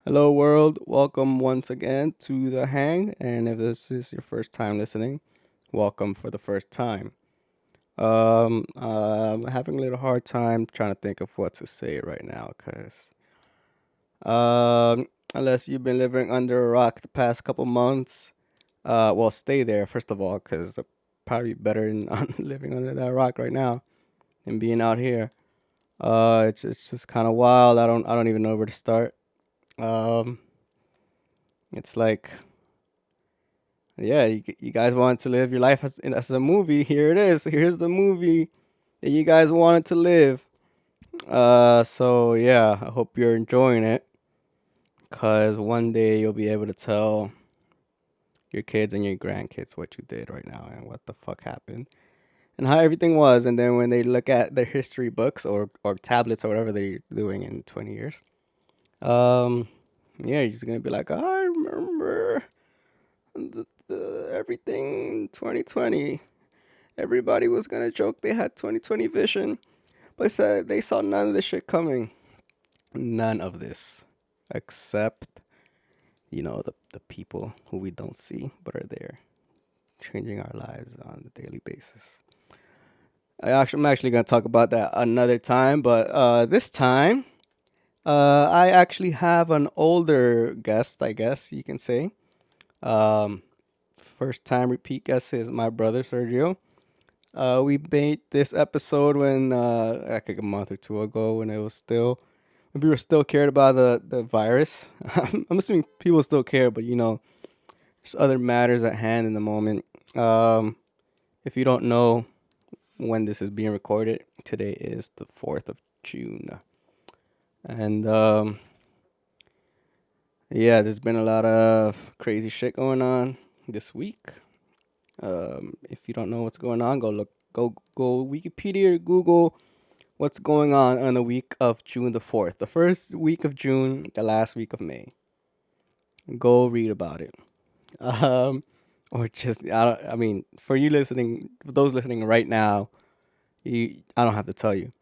Hello, world. Welcome once again to The Hang. And if this is your first time listening, welcome for the first time. I'm having a little hard time trying to think of what to say right now because, unless you've been living under a rock the past couple months, well, stay there, first of all, because probably better than living under that rock right now than being out here. It's just kind of wild. I don't even know where to start. Um, it's like yeah, you guys wanted to live your life as a movie. Here it is. Here's the movie that you guys wanted to live. So yeah, I hope you're enjoying it, cause one day you'll be able to tell your kids and your grandkids what you did right now and what the fuck happened and how everything was. And then when they look at their history books or tablets or whatever they're doing in 20 years, um, yeah, you're just gonna be like, I remember everything in 2020. Everybody was gonna joke they had 2020 vision, but said they saw none of this shit coming. None of this, except the people who we don't see but are there, changing our lives on a daily basis. I'm actually gonna talk about that another time, but this time, I actually have an older guest, I guess you can say. Um, First time repeat guest is my brother Sergio. We made this episode when like a month or two ago when it was still when people still cared about the virus. I'm assuming people still care, but there's other matters at hand in the moment. If you don't know when this is being recorded, today is the 4th of June, and yeah, there's been a lot of crazy shit going on this week. If you don't know what's going on, go Wikipedia or Google what's going on the week of June the 4th, the first week of June, the last week of May. Go read about it. Um, or just, I mean, for you listening, for those listening right now, I don't have to tell you.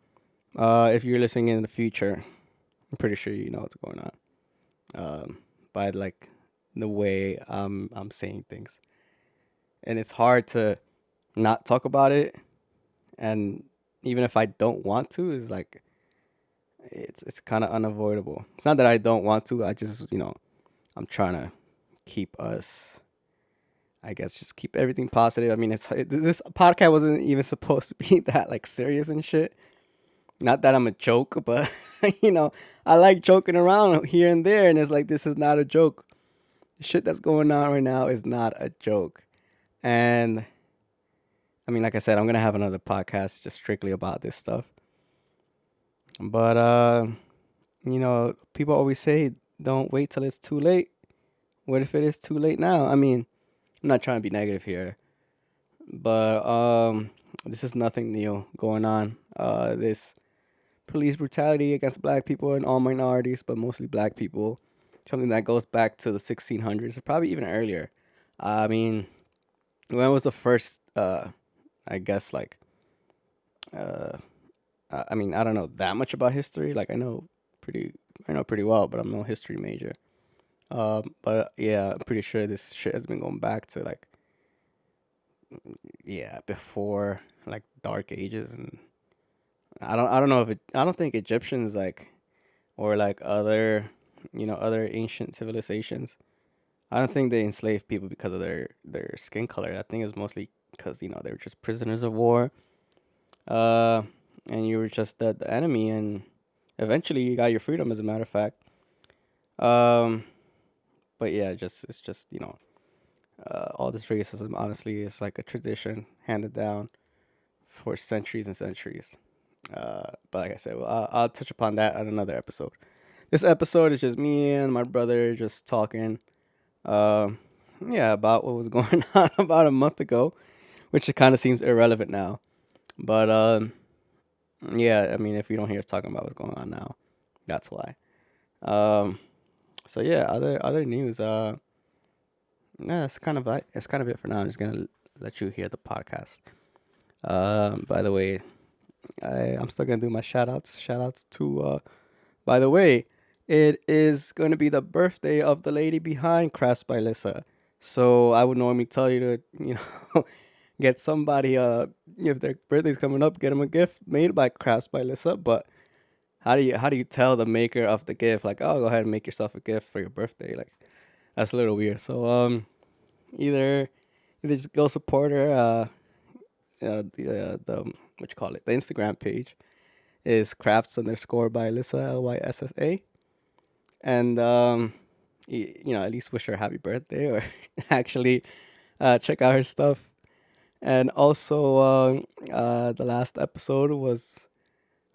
If you're listening in the future, I'm pretty sure you know what's going on. By like the way I'm saying things, and it's hard to not talk about it, and even if I don't want to, it's like it's kind of unavoidable. Not that I don't want to. I just I'm trying to keep us. I guess just keep everything positive. I mean, this podcast wasn't even supposed to be that like serious and shit. Not that I'm a joke, but I like joking around here and there, and it's like this is not a joke. The shit that's going on right now is not a joke, and I mean, like I said, I'm gonna have another podcast just strictly about this stuff. But people always say don't wait till it's too late. What if it is too late now? I mean, I'm not trying to be negative here, but this is nothing new going on. This police brutality against black people and all minorities, but mostly black people, something that goes back to the 1600s or probably even earlier. I mean, when was the first? I guess like uh, I mean, I don't know that much about history. Like pretty, I know pretty well, but I'm no history major. But yeah, I'm pretty sure this shit has been going back to like yeah before like Dark Ages, and I don't know if I don't think Egyptians like or like other other ancient civilizations. I don't think they enslaved people because of their skin color. I think it's mostly because they were just prisoners of war. Uh, and you were just the enemy, and eventually you got your freedom. As a matter of fact. Um, but yeah, it's just all this racism. Honestly, is like a tradition handed down for centuries and centuries. But like I said, well, I'll touch upon that on another episode. This episode is just me and my brother just talking. Um, yeah, about what was going on about a month ago, which it kind of seems irrelevant now. But yeah, I mean, if you don't hear us talking about what's going on now, that's why. Um, so yeah, other news. Yeah, it's kind of it for now. I'm just gonna let you hear the podcast. By the way, I'm still gonna do my shout outs. Shout outs to by the way, it is going to be the birthday of the lady behind Crafts by Lissa. So I would normally tell you to, get somebody, if their birthday's coming up, get them a gift made by Crafts by Lissa. But how do you tell the maker of the gift, like, oh, go ahead and make yourself a gift for your birthday? Like, that's a little weird. So either just go support her. The what you call it, the Instagram page is crafts underscore by Lyssa, Lyssa, and at least wish her a happy birthday, or actually check out her stuff. And also, the last episode was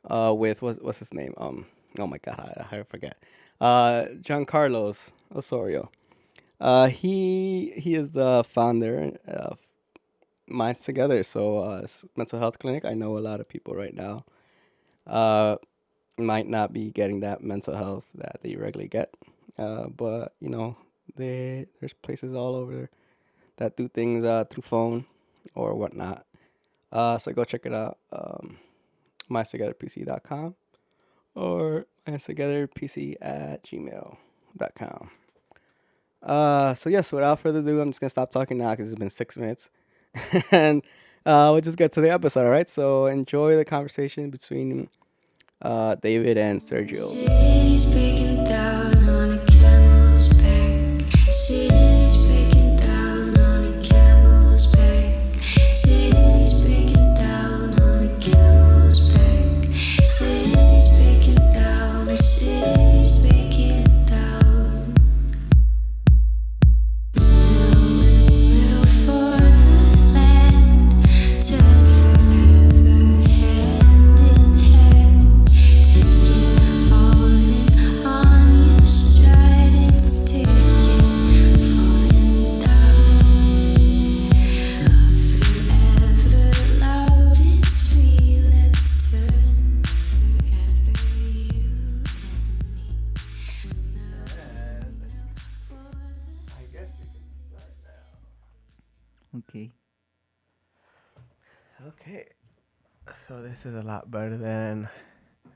with what's his name? Oh my god, I forget. Giancarlos Osorio. He is the founder of Minds Together. So it's a mental health clinic. I know a lot of people right now uh might not be getting that mental health that they regularly get. But there's places all over that do things through phone or whatnot. So go check it out. MindTogetherPC.com or MindTogetherPC@gmail.com. So yes, without further ado, I'm just gonna stop talking now because it's been 6 minutes, and we'll just get to the episode. All right. So enjoy the conversation between David and Sergio. Cities breaking down on a camel's back. Cities breaking down on a camel's back. Cities breaking down on a camel's back. Cities breaking down. Cities breaking down. Windmill for the land, turn forever hand in hand. Falling on your stride, it's ticking, falling down. Forever loud, it's free, let's turn forever, you and me. I guess you can start now. Okay. Okay. So this is a lot better than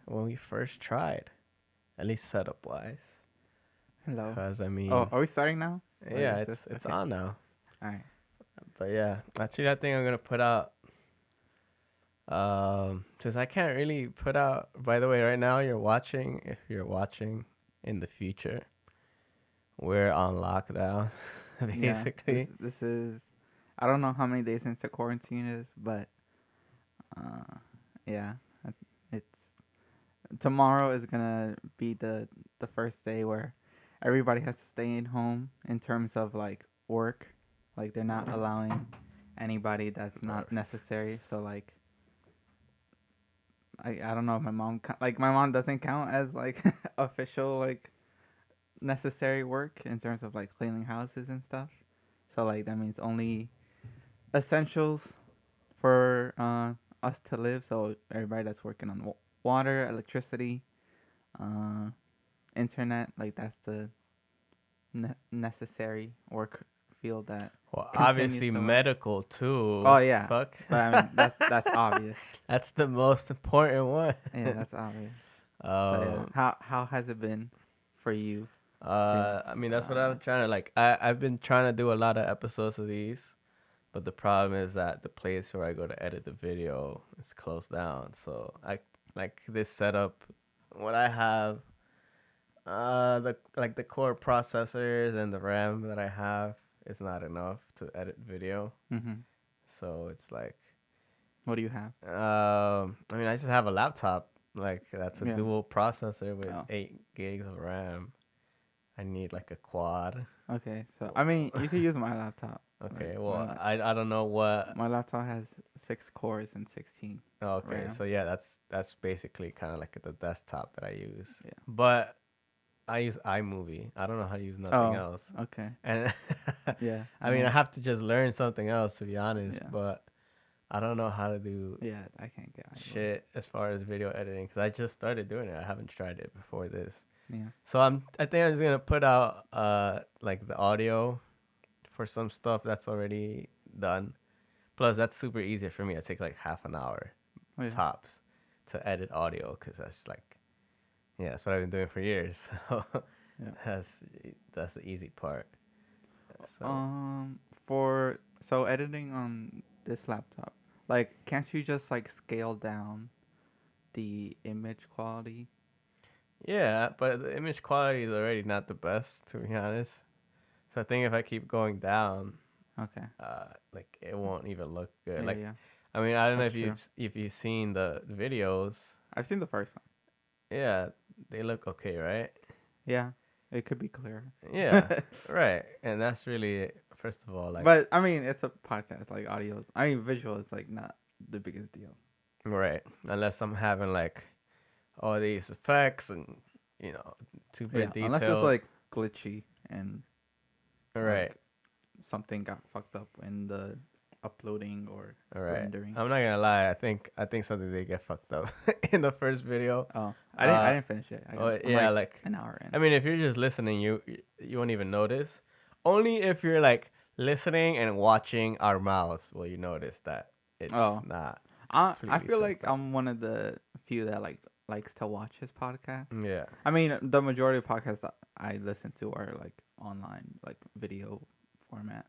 when we first tried, at least setup wise. Hello. Because I mean, Oh, are we starting now? yeah, Or is it's this- it's on now. All right. But yeah, actually, I think I'm gonna put out. Since I can't really put out. By the way, right now you're watching. If you're watching in the future, we're on lockdown, basically. Yeah, this is. I don't know how many days into quarantine is, but yeah, it's tomorrow is gonna be the first day where everybody has to stay in home in terms of like work, like they're not allowing anybody that's not necessary. So like, I don't know if my mom my mom doesn't count as like official like necessary work in terms of like cleaning houses and stuff. So like that means only essentials for us to live. So everybody that's working on water, electricity, internet, like that's the necessary work field that. Well, continues obviously to work. medical too. Oh yeah, Fuck. but I mean that's obvious. That's the most important one. Yeah, that's obvious. So yeah, how has it been for you? I mean, that's what I'm trying to like. I've been trying to do a lot of episodes of these, but the problem is that the place where I go to edit the video is closed down. So I like this setup. What I have, the core processors and the RAM that I have is not enough to edit video. Mm-hmm. So it's like, What do you have? I mean, I just have a laptop. Like that's a Yeah. dual processor with Oh. 8 gigs of RAM. I need like a quad. Okay, so I mean you could use my laptop. Okay, Like, well, my I don't know what. my laptop has 6 cores and 16. Okay, RAM. so yeah, that's basically kind of like the desktop that I use. Yeah. But I use iMovie. I don't know how to use nothing Oh, else. okay. And Yeah. I mean, I have to just learn something else, to be honest. Yeah. But I don't know how to do Yeah, I can't get iMovie. shit as far as video editing because I just started doing it. I haven't tried it before this. Yeah. So I think I'm just gonna put out like the audio for some stuff that's already done. Plus, that's super easy for me. I take like half an hour Oh, yeah. tops to edit audio because that's like Yeah, that's what I've been doing for years. So Yeah. that's that's the easy part. So For so editing on this laptop, like, can't you just like scale down the image quality? yeah, but the image quality is already not the best, to be honest. So I think if I keep going down, Okay. like it won't even look good. Yeah, Like yeah, I mean, I don't know that's true. if you've seen the videos. I've seen the first one. Yeah, they look okay, right? Yeah, it could be clearer. Yeah, right. And that's really first of all like But I mean, it's a podcast. Like audio, I mean, visual is like not the biggest deal. right. Unless I'm having like all these effects and you know two Yeah, bit unless it's detail. like glitchy and Right. like something got fucked up in the uploading or All right. rendering. I'm not gonna lie. I think something did get fucked up in the first video. Oh, I Uh, didn't finish it. oh I'm yeah, like like an hour in. I mean, if you're just listening, you won't even notice. Only if you're like listening and watching our mouths will you notice that it's Oh, not I completely feel set like up. I'm one of the few that like likes to watch his podcast. Yeah. I mean, the majority of podcasts that I listen to are like online, like video format.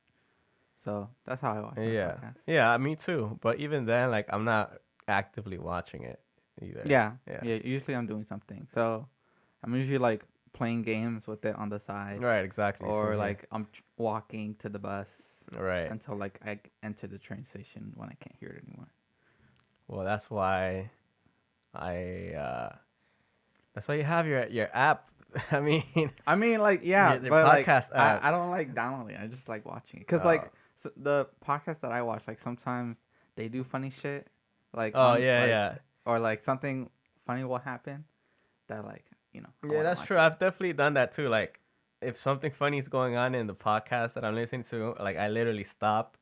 So that's how I watch my Yeah. podcast. Yeah, me too. But even then, like I'm not actively watching it either. Yeah, Yeah. yeah. Usually I'm doing something. So I'm usually like playing games with it on the side, Right, exactly. Same or here. like I'm walking to the bus Right. until like I enter the train station when I can't hear it anymore. Well, I that's why you have your app. I mean, I mean, like, yeah, your but like podcast app. I don't like downloading. I just like watching it because Oh. like the podcast that I watch, like sometimes they do funny shit, like Oh on yeah, like yeah. or like something funny will happen that like I Yeah, want to that's watch true. it. I've definitely done that too. Like, if something funny is going on in the podcast that I'm listening to, like I literally stop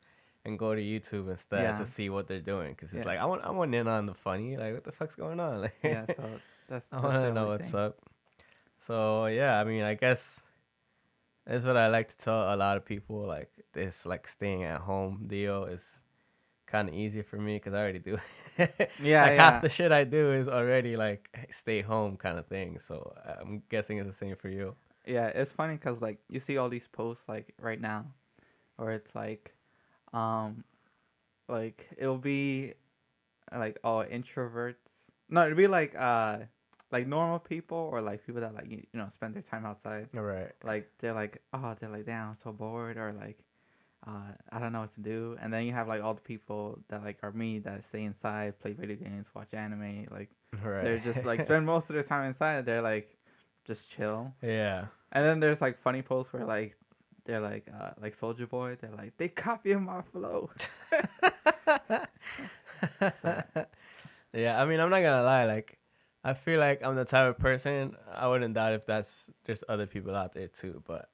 and go to YouTube instead Yeah, to see what they're doing because it's yeah, like I want in on the funny. Like, what the fuck's going on? yeah. Like, So I that's want the to know only what's thing. up. So yeah, I mean, I guess that's what I like to tell a lot of people. Like this, like staying at home deal is kind of easy for me because I already do. Yeah, Like half yeah, the shit I do is already like stay home kind of thing. So I'm guessing it's the same for you. yeah. It's funny because like you see all these posts like right now, where it's um, like it'll be like oh introverts. No, it'd be like normal people or like people that like spend their time outside. All right. Like they're like damn I'm so bored or like I don't know what to do. And then you have like all the people that like are me that stay inside, play video games, watch anime. Like All right. they're just like spend most of their time inside. They're like just chill. Yeah. And then there's like funny posts where like they're like Soldier Boy. They're like they copying my flow. So Yeah, I mean, I'm not gonna lie. Like, I feel like I'm the type of person. I wouldn't doubt if there's other people out there too. But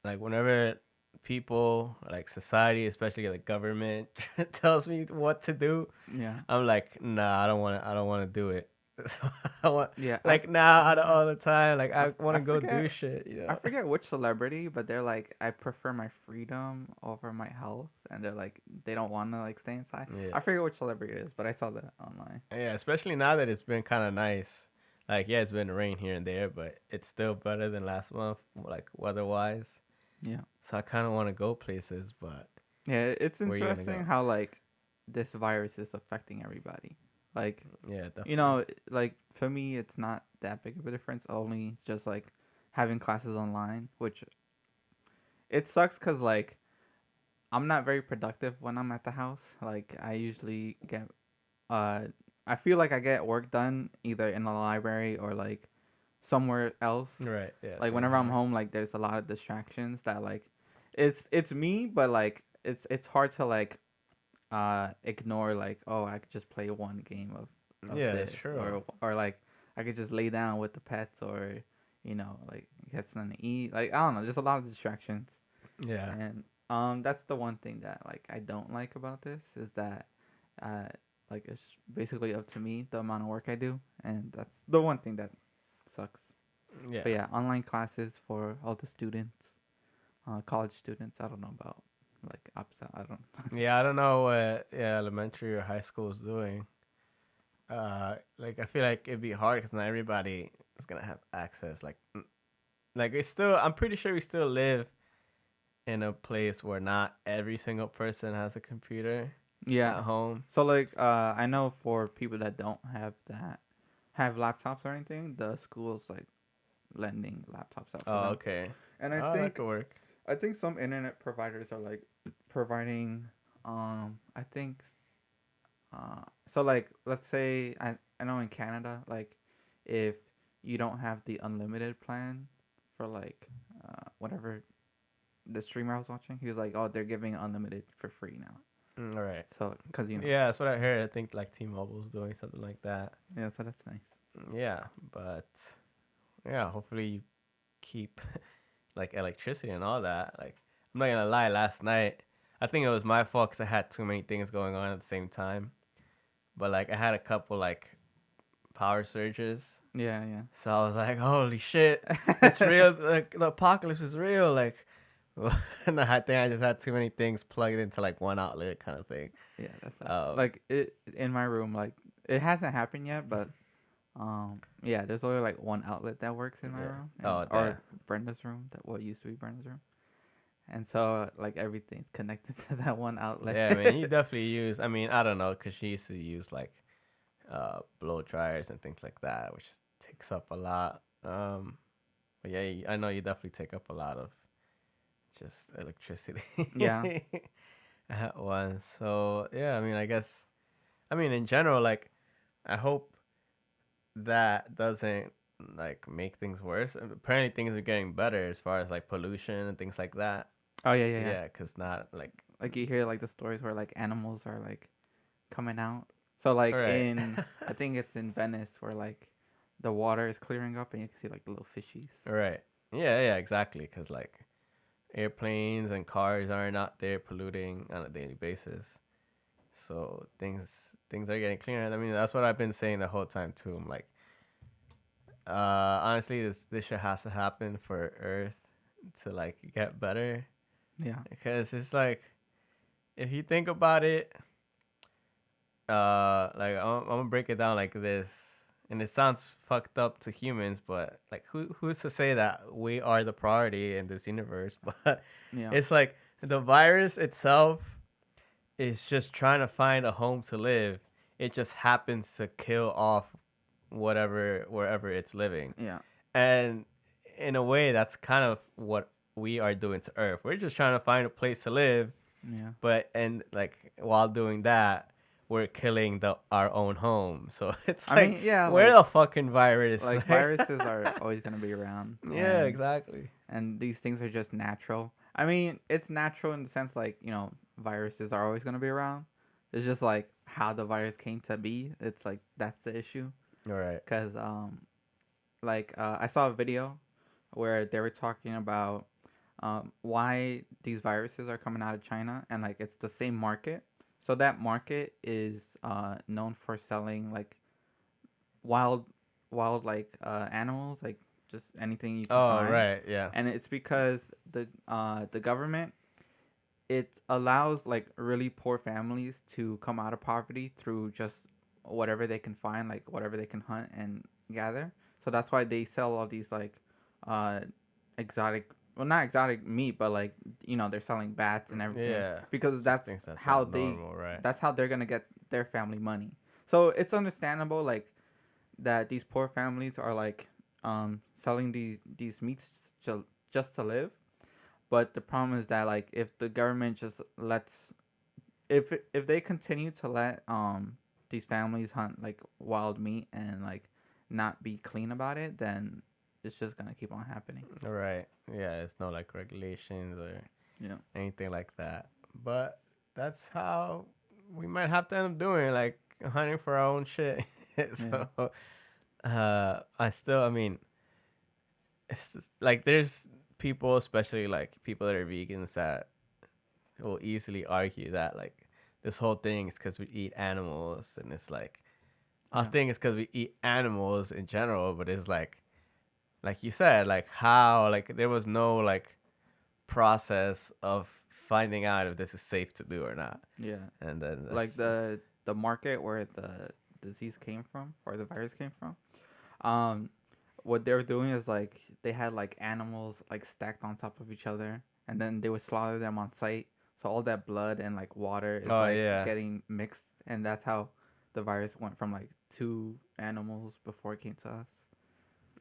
like, whenever people like society, especially the government, tells me what to do, yeah. I'm like, nah, I don't want to. I don't want to do it. So I want Yeah, like now out of all the time, like I, I want I to go forget do shit. You I know? forget which celebrity, but they're like I prefer my freedom over my health, and they're like they don't want to like stay inside. Yeah. I forget which celebrity it is, but I saw that online. Yeah, especially now that it's been kind of nice. Like, yeah, it's been rain here and there, but it's still better than last month, like weather-wise. Yeah, So I kind of want to go places, but yeah, it's where are you gonna interesting go? how like this virus is affecting everybody. Like Yeah, definitely. like for me, it's not that big of a difference. Only just like having classes online, which it sucks because like I'm not very productive when I'm at the house. Like I usually get uh I feel like I get work done either in the library or like somewhere else. Right. Yeah. Like Same whenever I'm here. home, like there's a lot of distractions that like it's me, but like it's hard to like ignore like oh I could just play one game of Yeah, that's this true. or like I could just lay down with the pets or like get something to eat. Like I don't know, there's a lot of distractions. Yeah. And that's the one thing that like I don't like about this is that uh like it's basically up to me the amount of work I do, and that's the one thing that sucks. Yeah. But yeah, online classes for all the students, college students. I don't know about like upside. I don't. Yeah. I don't know what elementary or high school is doing. Like I feel like it'd be hard because not everybody is gonna have access. Like it's still. I'm pretty sure we still live in a place where not every single person has a computer Yeah. at home. So like I know for people that don't have laptops or anything, the school's like lending laptops out for Oh, them. okay. And Oh, that could work. I think some internet providers are like providing I think so like let's say I know in Canada like if you don't have the unlimited plan for like whatever the streamer I was watching, he was like, "Oh, they're giving unlimited for free now." All right. So cuz you know. Yeah, that's what I heard. I think like T-Mobile's doing something like that. Yeah, so that's nice. Yeah, but yeah, hopefully you keep like electricity and all that. Like I'm not gonna lie, last night I think it was my fault because I had too many things going on at the same time. But like I had a couple like power surges. Yeah, yeah. So I was like, holy shit, it's real. Like the apocalypse is real. Like, and I think I just had too many things plugged into like one outlet kind of thing. Yeah, that sucks. Like it in my room, like it hasn't happened yet, but yeah, there's only like one outlet that works in my Yeah. room, Oh, or damn. Brenda's room, that what used to be Brenda's room, and so like everything's connected to that one outlet. Yeah, man, you definitely use. I mean, I don't know, cause she used to use like blow dryers and things like that, which takes up a lot. But yeah, I know you definitely take up a lot of just electricity. Yeah. At once. So yeah, I mean, I mean, in general, like, I hope that doesn't like make things worse. Apparently, things are getting better as far as like pollution and things like that. Oh yeah, yeah, yeah. Yeah, cause not like Like you hear like the stories where like animals are like coming out. So like right. in I think it's in Venice where like the water is clearing up and you can see like the little fishies. Right. Yeah, yeah, exactly. Cause like airplanes and cars are not there polluting on a daily basis. So things are getting cleaner. I mean, that's what I've been saying the whole time too. I'm like, honestly, this shit has to happen for Earth to like get better. Yeah. Because it's like, if you think about it, like I'm gonna break it down like this, and it sounds fucked up to humans, but like who's to say that we are the priority in this universe? But Yeah. it's like the virus itself is just trying to find a home to live. It just happens to kill off wherever it's living. Yeah. And in a way, that's kind of what we are doing to Earth. We're just trying to find a place to live, Yeah. but and like while doing that, we're killing our own home. So it's I like, mean, yeah, where like, the fucking virus? like viruses are always gonna be around. Yeah, and, exactly. And these things are just natural. I mean, it's natural in the sense like viruses are always gonna be around. It's just like how the virus came to be. It's like that's the issue. All right. Cause I saw a video where they were talking about why these viruses are coming out of China, and like it's the same market. So that market is known for selling like wild like animals, like just anything you can Oh, find. right. Yeah. And it's because the government, it allows like really poor families to come out of poverty through just whatever they can find, like whatever they can hunt and gather. So that's why they sell all these like uh exotic, well, not exotic meat, but like they're selling bats and everything. Yeah. Because Just that's thinks that's how not they normal, right? that's how they're gonna get their family money. So it's understandable like that these poor families are like selling these meats just to live. But the problem is that like if the government just lets, if they continue to let these families hunt like wild meat and like not be clean about it, then it's just gonna keep on happening. All right. Yeah. It's no like regulations or Yeah. anything like that. But that's how we might have to end up doing, like hunting for our own shit. So, I mean, it's just, like there's people, especially like people that are vegans, that will easily argue that like this whole thing is because we eat animals, and it's like I Yeah. think it's because we eat animals in general, but it's like you said, like how like there was no like process of finding out if this is safe to do or not, Yeah. and then Like the market where the disease came from, or the virus came from, um what they were doing is like they had like animals like stacked on top of each other, and then they would slaughter them on site. So all that blood and like water is Oh like yeah. getting mixed, and that's how the virus went from like two animals before it came to us.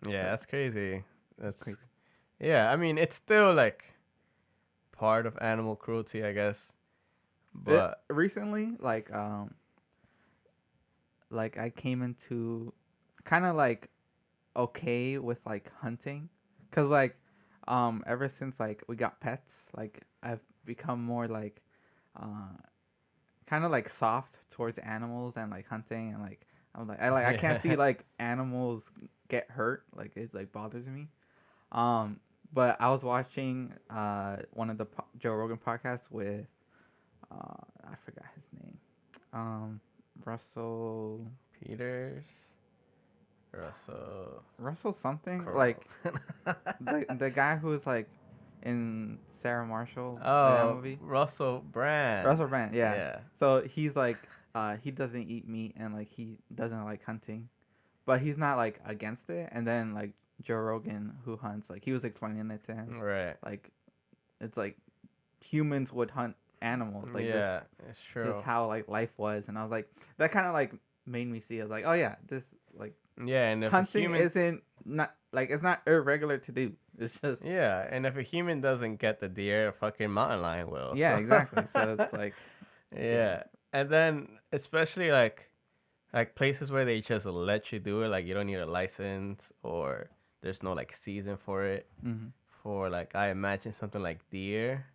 Yeah, But that's crazy. it's That's crazy. yeah. I mean, it's still like part of animal cruelty, I guess. But Recently, like I came into kind of like okay with like hunting, cause like ever since like we got pets, like I've become more like uh kind of like soft towards animals and like hunting, and like I can't see yeah, like animals get hurt, like it's like bothers me. um but I was watching one of the Joe Rogan podcasts with I forgot his name, um Russell Peters, Russell Russell something, Crowe. like the guy who's like in Sarah Marshall, like that Oh, movie. Russell Brand. Russell Brand, yeah. Yeah. So he's like, he doesn't eat meat, and like he doesn't like hunting, but he's not like against it. And then like Joe Rogan, who hunts, like he was explaining it to him, Right. like it's like humans would hunt animals, like Yeah, it's this true. how like life was. And I was like, that kind of like made me see. I was like, oh yeah, this like Yeah, and if a hunting human, isn't not like it's not irregular to do. It's just yeah, and if a human doesn't get the deer, a fucking mountain lion will. yeah, So. exactly. So it's like Yeah, and then especially like places where they just let you do it, like you don't need a license or there's no like season for it. mm-hmm. For like I imagine something like deer.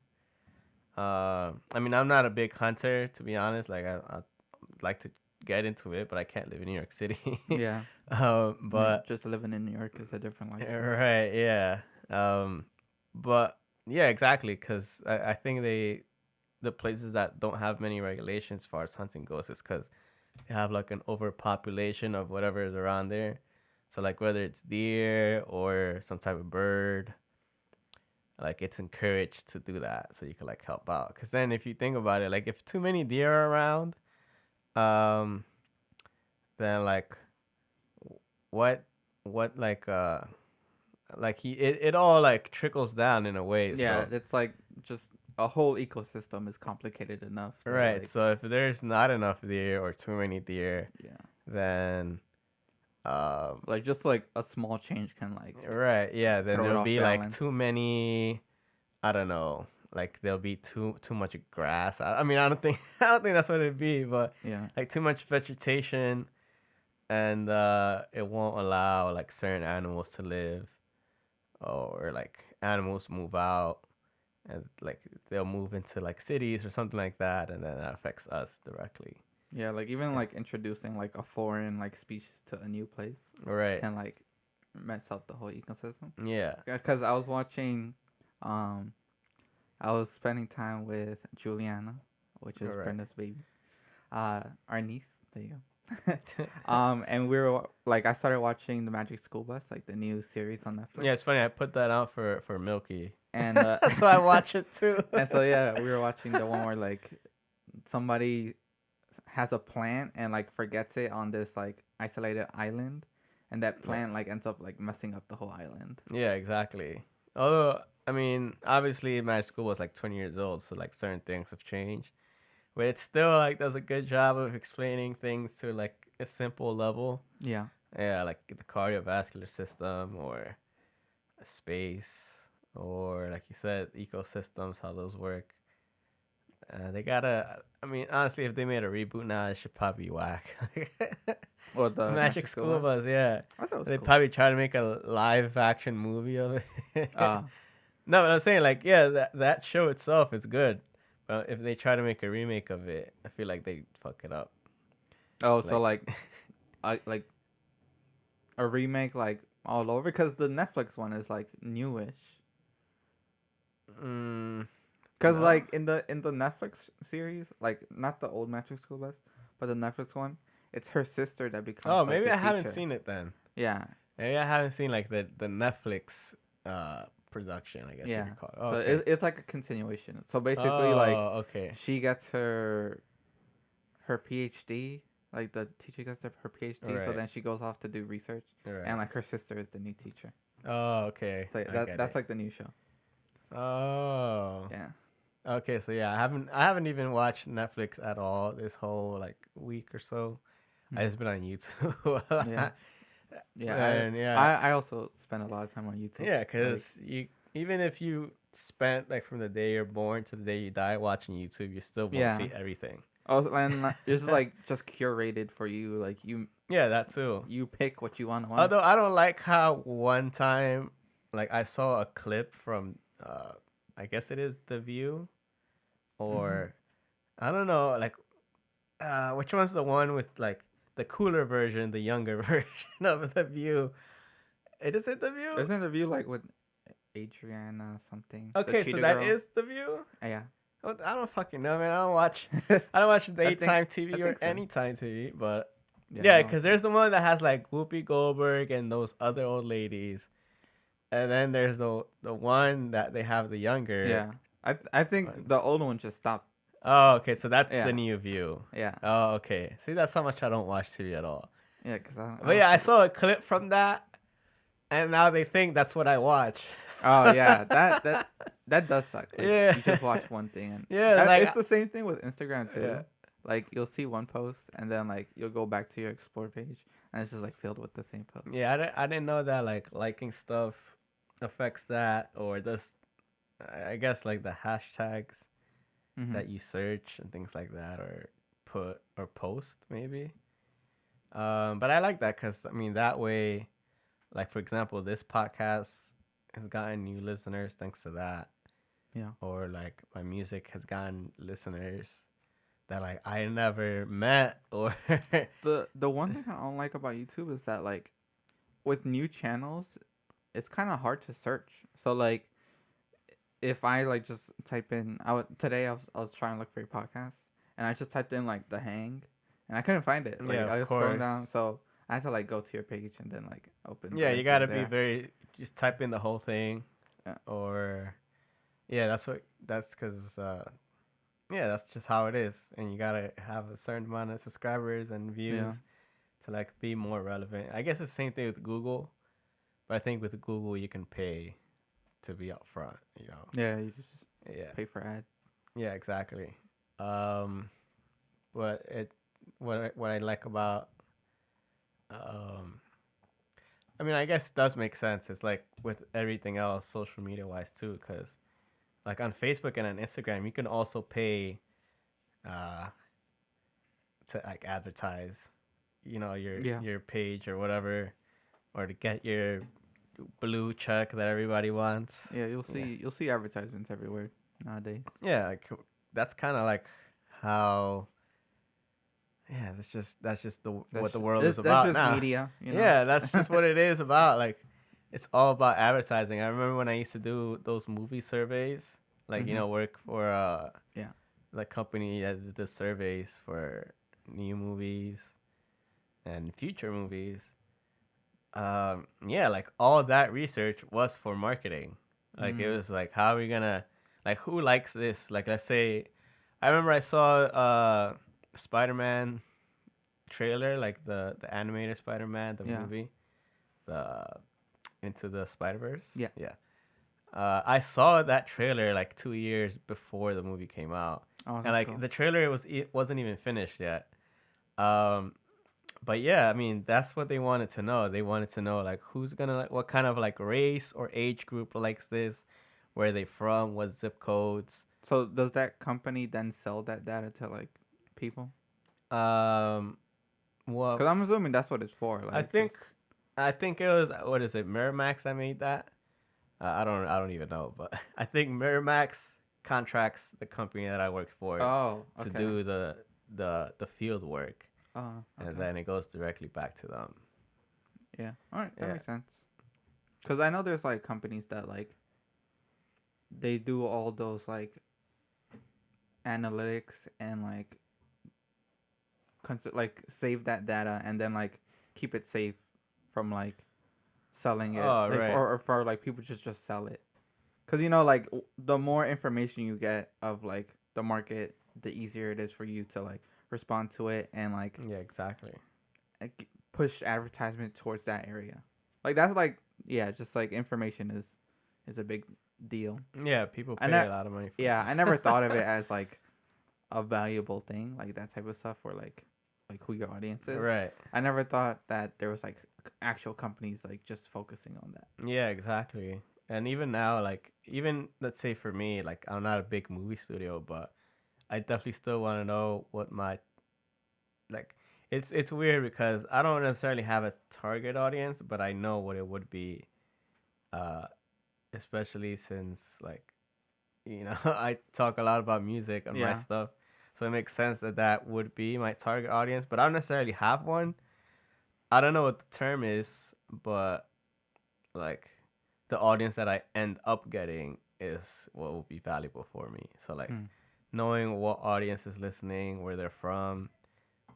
I mean I'm not a big hunter to be honest. Like I like to get into it, but I can't live in New York City. Yeah. But Just living in New York is a different lifestyle. right, yeah. But yeah, exactly, because I think the places that don't have many regulations as far as hunting goes is because they have like an overpopulation of whatever is around there. So like whether it's deer or some type of bird, like it's encouraged to do that so you can like help out. Because then if you think about it, like if too many deer are around, um, then what what like it all like trickles down in a way. Yeah, So it's like just a whole ecosystem is complicated enough. To, right. like, So if there's not enough deer or too many deer, yeah, then like just like a small change can like right, yeah, then throw it there'll off be like balance. too many. I don't know. Like there'll be too much grass. I mean, I don't think I don't think that's what it'd be, but Yeah, like too much vegetation, and it won't allow like certain animals to live, or like animals move out, and like they'll move into like cities or something like that, and then that affects us directly. yeah, like even like introducing like a foreign like species to a new place Right. can like mess up the whole ecosystem. Yeah. Because I was watching, um, I was spending time with Juliana, which is Right. Brenda's baby, our niece. There you go. And we were like, I started watching the Magic School Bus, like the new series on Netflix. Yeah, it's funny. I put that out for Milky, And so I watch it too. and so yeah, we were watching the one where like somebody has a plant and like forgets it on this like isolated island, and that plant like ends up like messing up the whole island. Yeah, exactly. Although, I mean, obviously, my school was like 20 years old, so like certain things have changed. But it still like does a good job of explaining things to like a simple level. Yeah. Yeah, like the cardiovascular system or space or like you said, ecosystems, how those work. They gotta. I mean, honestly, if they made a reboot now, it should probably be whack. Or the Magic School Bus, yeah. I thought it was They cool. probably try to make a live action movie of it. Uh, No, but I'm saying like, yeah, that show itself is good, but if they try to make a remake of it, I feel like they fuck it up. oh, so like, like a remake like all over, because the Netflix one is like newish. Mm, Cause no. like in the Netflix series, like not the old Magic School Bus, but the Netflix one, it's her sister that becomes. Oh, like, maybe the I haven't teacher. seen it then. Yeah. Maybe I haven't seen like the Netflix production, I guess you Yeah. could call it. Oh, So okay. it's like a continuation. So basically, Oh, like okay. she gets her PhD Like the teacher gets her PhD, so Right. then she goes off to do research, Right. and like her sister is the new teacher. Oh, okay. So I get that's it. like the new show. Oh. Yeah. Okay, so yeah, I haven't even watched Netflix at all this whole like week or so. I Mhm. just been on YouTube. Yeah. Yeah. And yeah, I also spend a lot of time on YouTube. yeah, Like, because you even if you spent like from the day you're born to the day you die watching YouTube, you still won't yeah. see everything. Also, and this is like just curated for you. Like Yeah, that too. you pick what you want to watch. Although I don't like how one time, like I saw a clip from, I guess it is The View, or I don't know, like, which one's the one with like the cooler version, the younger version of The View? It is it The View? Isn't the view like with Adriana something? The Okay, so cheetah that girl? is The View. Yeah. Oh, I don't fucking know, man. I don't watch daytime I TV or think so. anytime TV, but no. yeah, because there's the one that has like Whoopi Goldberg and those other old ladies, and then there's the one that they have the younger. Yeah. I think ones. the old one just stopped. Oh, okay, so that's Yeah. the new View. Yeah. Oh, okay. See, that's how much I don't watch TV at all. Yeah, because But yeah, I saw a clip from that, and now they think that's what I watch. Oh yeah, that does suck. Like, Yeah. You just watch one thing and Yeah, like it's the same thing with Instagram too. Yeah. Like you'll see one post and then like you'll go back to your explore page and it's just like filled with the same post. yeah, I didn't know that like liking stuff affects that, or this. I guess like the hashtags Mhm. that you search and things like that, or put or post maybe. But I like that because I mean that way, like for example, this podcast has gotten new listeners thanks to that. Yeah. Or like my music has gotten listeners that like I never met, or The one thing I don't like about YouTube is that like with new channels, it's kind of hard to search. So like if I like just type in today I was trying to look for your podcast and I just typed in like The Hang and I couldn't find it. Like Yeah, I of was scrolling down, course. so I had to like go to your page and then like open. yeah, the you thing gotta be there. very just type in the whole thing, Yeah. or yeah, that's because yeah, that's just how it is, and you gotta have a certain amount of subscribers and views Yeah. to like be more relevant. I guess it's the same thing with Google, but I think with Google you can pay to be up front. You know. Yeah, you just Yeah. pay for ad. Yeah. Exactly. But what I like about I mean, I guess it does make sense. It's like with everything else, social media wise too, because like on Facebook and on Instagram, you can also pay uh, to like advertise, you know, Yeah. your page or whatever, or to get your blue check that everybody wants. Yeah, you'll see advertisements everywhere nowadays. Yeah, like, that's kind of like how. Yeah, that's just what the world is about that's just now. media. You know? Yeah, that's just what it is about. Like, it's all about advertising. I remember when I used to do those movie surveys, like, you Mhm. know, work for Yeah. the company that did the surveys for new movies and future movies. Yeah, like all that research was for marketing. Like it Mhm. was like, how are we gonna, like, who likes this? Like, let's say, I remember I saw Spider-Man trailer, like the animated Spider-Man, the Yeah. movie, the Into the Spider-Verse. Yeah. Yeah. I saw that trailer like 2 years before the movie came out, Oh, and that's like cool. the trailer wasn't even finished yet. But yeah, I mean that's what they wanted to know. They wanted to know like who's gonna like what kind of like race or age group likes this, where are they from, what zip codes. So does that company then sell that data to like people? Well, Because I'm assuming that's what it's for. Like, I think it was, what is it, Miramax that made that. I don't even know, but I think Miramax contracts the company that I work for Oh, to okay. do the field work, Oh, okay. and then it goes directly back to them. Yeah. All right, that Yeah. makes sense. Because I know there's like companies that like they do all those like analytics and like like save that data and then like keep it safe from like selling it, Oh, like, right. or for like people just sell it. Because you know, the more information you get of like the market, the easier it is for you to like respond to it and Yeah, exactly. push advertisement towards that area. Like that's like yeah, just like information is a big deal. Yeah, people I pay ne- a lot of money for yeah, that. I never thought of it as like a valuable thing, like that type of stuff, or like who your audience is. Right. I never thought that there was like actual companies like just focusing on that. Yeah, exactly. And even now, like, even let's say for me, like, I'm not a big movie studio, but I definitely still want to know what my like. It's weird because I don't necessarily have a target audience, but I know what it would be. Uh, Especially since like, I talk a lot about music on my Yeah. stuff, so it makes sense that that would be my target audience. But I don't necessarily have one. I don't know what the term is, but like the audience that I end up getting is what will be valuable for me. So like Mm. knowing what audience is listening, where they're from,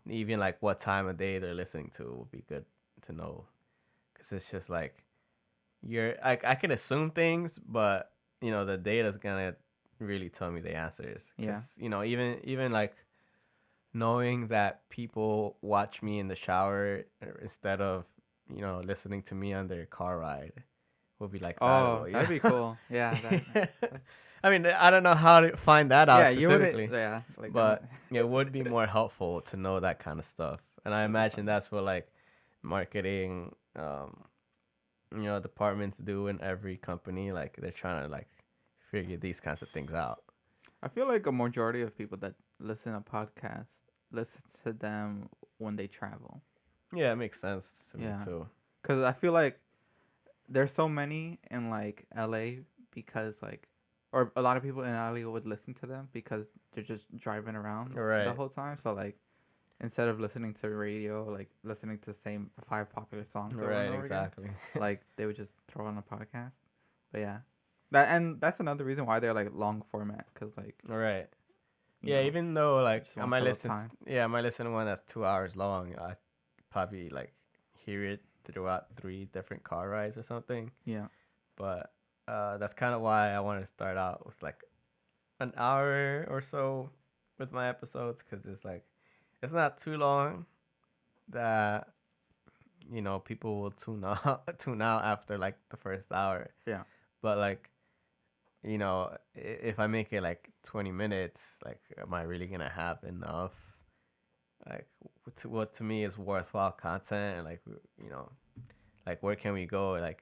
even like what time of day they're listening to will be good to know. Cause it's just like I can assume things, but the data's gonna really tell me the answers. Yeah. Cause even like knowing that people watch me in the shower instead of listening to me on their car ride would be like Oh, valuable. that'd be cool. Yeah. That's, I mean, I don't know how to find that out yeah, you wouldn't. specifically, Yeah. Like I'm not. but it would be more helpful to know that kind of stuff. And I That'd be imagine fun. that's what like marketing, departments do in every company. Like they're trying to like figure these kinds of things out. I feel like a majority of people that listen to podcasts listen to them when they travel. Yeah, it makes sense to me Yeah. too. Cause I feel like there's so many in like LA because like or a lot of people in LA would listen to them because they're just driving around the Right. whole time. So like instead of listening to radio, like listening to the same 5 popular songs over and Right, over again, exactly. like they would just throw on a podcast. But yeah. That's another reason why they're like long format cuz like, Right. you Yeah, know, even though like just want to fill up time. I might listen to one that's 2 hours long, I probably like hear it throughout 3 different car rides or something. Yeah. But that's kind of why I want to start out with like an hour or so with my episodes, because it's not too long that people will tune out after like the first hour. Yeah. But like if I make it like 20 minutes, like am I really gonna have enough like what to me is worthwhile content, and like like where can we go like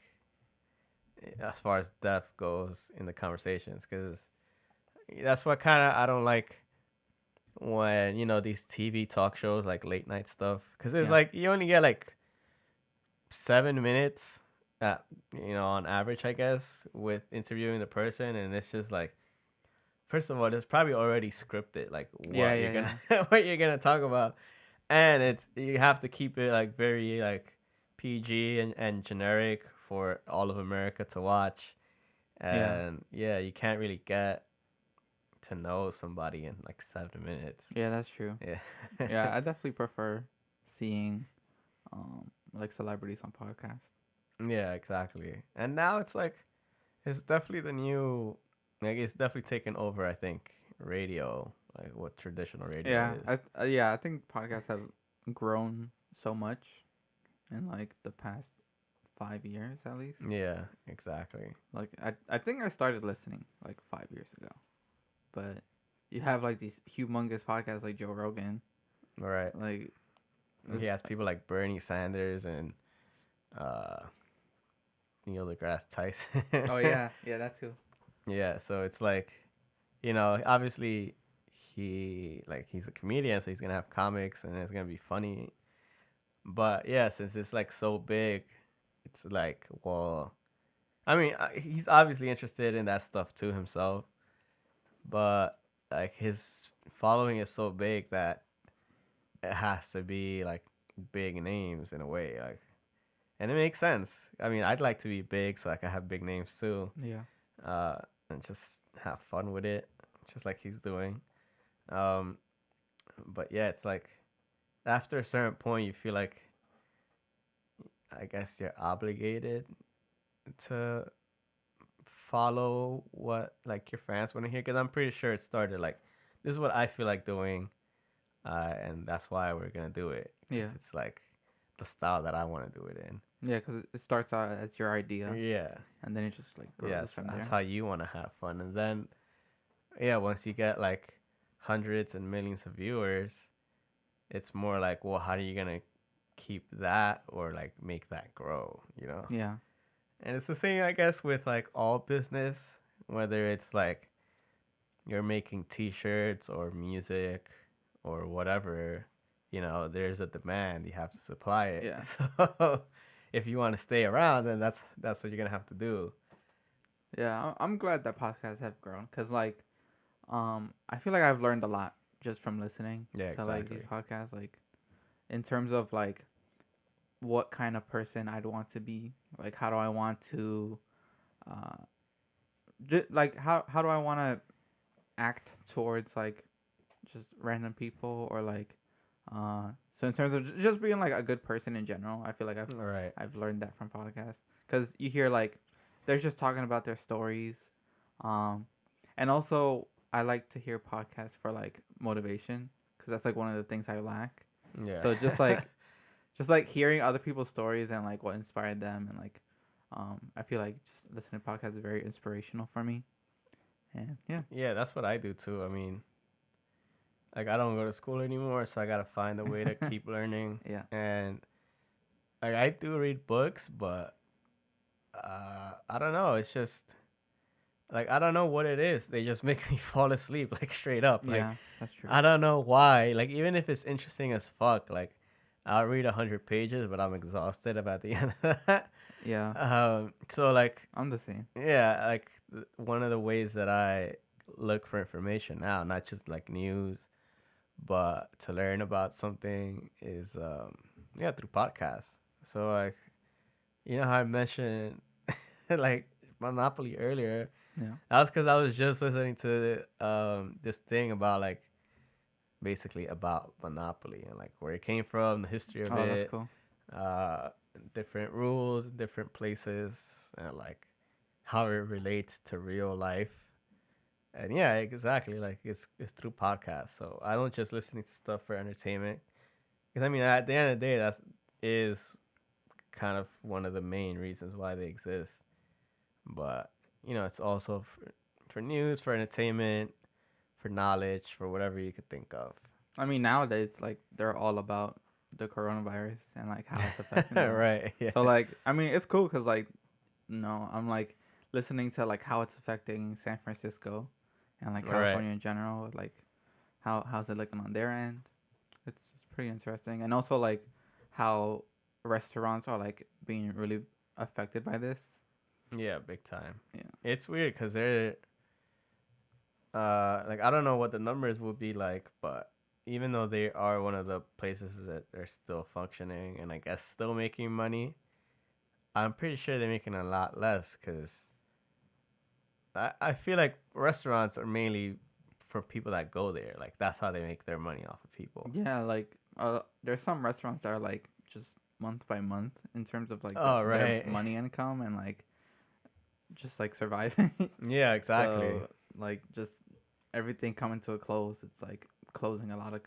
as far as depth goes in the conversations, because that's what kind of I don't like when these TV talk shows like late night stuff, because it's Yeah. like you only get like 7 minutes at on average, I guess, with interviewing the person, and it's just like, first of all, it's probably already scripted like what Yeah, you're yeah, gonna what you're gonna talk about, and you have to keep it like very like PG and generic for all of America to watch. yeah. And yeah, you can't really get to know somebody in like 7 minutes. Yeah, that's true. Yeah. Yeah, I definitely prefer seeing like celebrities on podcasts. Yeah, exactly. And now it's definitely the new, like it's definitely taken over, I think, radio, like what traditional radio Yeah, is. yeah, I think podcasts have grown so much in like the past 5 years at least. Yeah, exactly. Like I think I started listening like 5 years ago, but you have like these humongous podcasts like Joe Rogan, All right. like He has people like Bernie Sanders and uh Neil deGrasse Tyson. oh yeah, yeah, that's who. Yeah, so it's like, obviously he's a comedian, so he's gonna have comics and it's gonna be funny. But yeah, since it's like so big, it's like, well, I mean, he's obviously interested in that stuff too himself, but like his following is so big that it has to be like big names in a way, like, and it makes sense. I mean, I'd like to be big so I can have big names too, Yeah, and just have fun with it, just like he's doing. Um, but yeah, it's like after a certain point, you feel like, I guess you're obligated to follow what like your fans want to hear, because I'm pretty sure it started like, this is what I feel like doing. and that's why we're gonna do it. 'Cause Yeah. it's like the style that I want to do it in. Yeah, because it starts out as your idea, Yeah. and then it just like grows Yes, from that's there. how you want to have fun. And then, yeah, once you get like hundreds and millions of viewers, it's more like, well, how are you gonna keep that or like make that grow? You know. Yeah. And it's the same, I guess, with like all business, whether it's like you're making T-shirts or music or whatever. You know, there's a demand. You have to supply it. Yeah. So if you want to stay around, then that's what you're gonna have to do. Yeah, I'm glad that podcasts have grown because like, I feel like I've learned a lot just from listening Yeah, to like these exactly. podcasts. Like, in terms of like what kind of person I'd want to be. Like, how do I want to, like how do I want to act towards like just random people or like, so in terms of just being like a good person in general, I feel like All right. I've learned that from podcasts because you hear like they're just talking about their stories, um, and also I like to hear podcasts for like motivation because that's like one of the things I lack. Yeah. So just like hearing other people's stories and like what inspired them and like, I feel like just listening to podcasts is very inspirational for me. And yeah, Yeah, that's what I do too. I mean, like I don't go to school anymore, so I gotta find a way to keep learning. yeah, And like I do read books, but I don't know. It's just like I don't know what it is. They just make me fall asleep, like straight up. Like yeah, that's true. I don't know why. Like even if it's interesting as fuck, like I'll read 100 pages, but I'm exhausted about the end of that. Yeah, So like I'm the same. yeah, like one of the ways that I look for information now, not just like news, but to learn about something is yeah, through podcasts. So like you know how I mentioned like Monopoly earlier. Yeah. That was because I was just listening to this thing about like basically about Monopoly and like where it came from, the history of Oh, that's it, cool. uh, different rules, different places, and like how it relates to real life. And yeah, exactly. Like it's through podcasts. So I don't just listen to stuff for entertainment. Because I mean, at the end of the day, that's is kind of one of the main reasons why they exist. But you know, it's also for news, for entertainment, for knowledge, for whatever you could think of. I mean, nowadays like they're all about the coronavirus and like how it's affecting them. Right. Yeah. So like, I mean, it's cool because like, no, I'm like listening to like how it's affecting San Francisco and like Right. California in general. Like, how's it looking on their end? It's pretty interesting, and also like how restaurants are like being really affected by this. Yeah, big time. Yeah. It's weird because they're like I don't know what the numbers would be like, but even though they are one of the places that are still functioning and I guess still making money, I'm pretty sure they're making a lot less because I feel like restaurants are mainly for people that go there. Like that's how they make their money off of people. Yeah, like there's some restaurants that are like just month by month in terms of like Oh, their right. money income and like just like surviving. Yeah, exactly. So like just everything coming to a close. It's like closing a lot of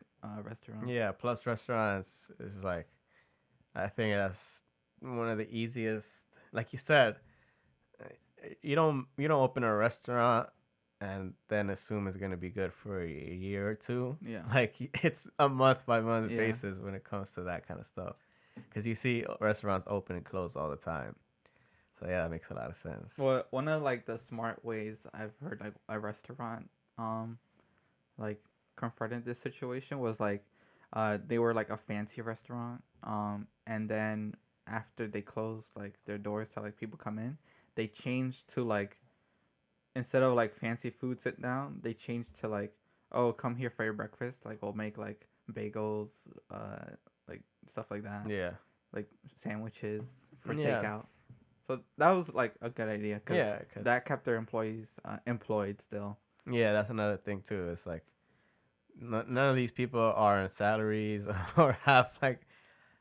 restaurants. Yeah, plus restaurants is like I think that's one of the easiest. Like you said, you don't open a restaurant and then assume it's gonna be good for a year or two. Yeah. Like it's a month by month Yeah. basis when it comes to that kind of stuff. Because you see restaurants open and close all the time. So yeah, that makes a lot of sense. Well, one of like the smart ways I've heard like a restaurant like confronted this situation was like they were like a fancy restaurant and then after they closed like their doors to like people come in, they changed to like instead of like fancy food sit down, they changed to like, oh, come here for your breakfast, like we'll make like bagels, like stuff like that, Yeah. like sandwiches for Yeah. takeout. So that was like a good idea because Yeah, 'cause- that kept their employees employed still. Yeah, that's another thing too. It's like none of these people are on salaries or have like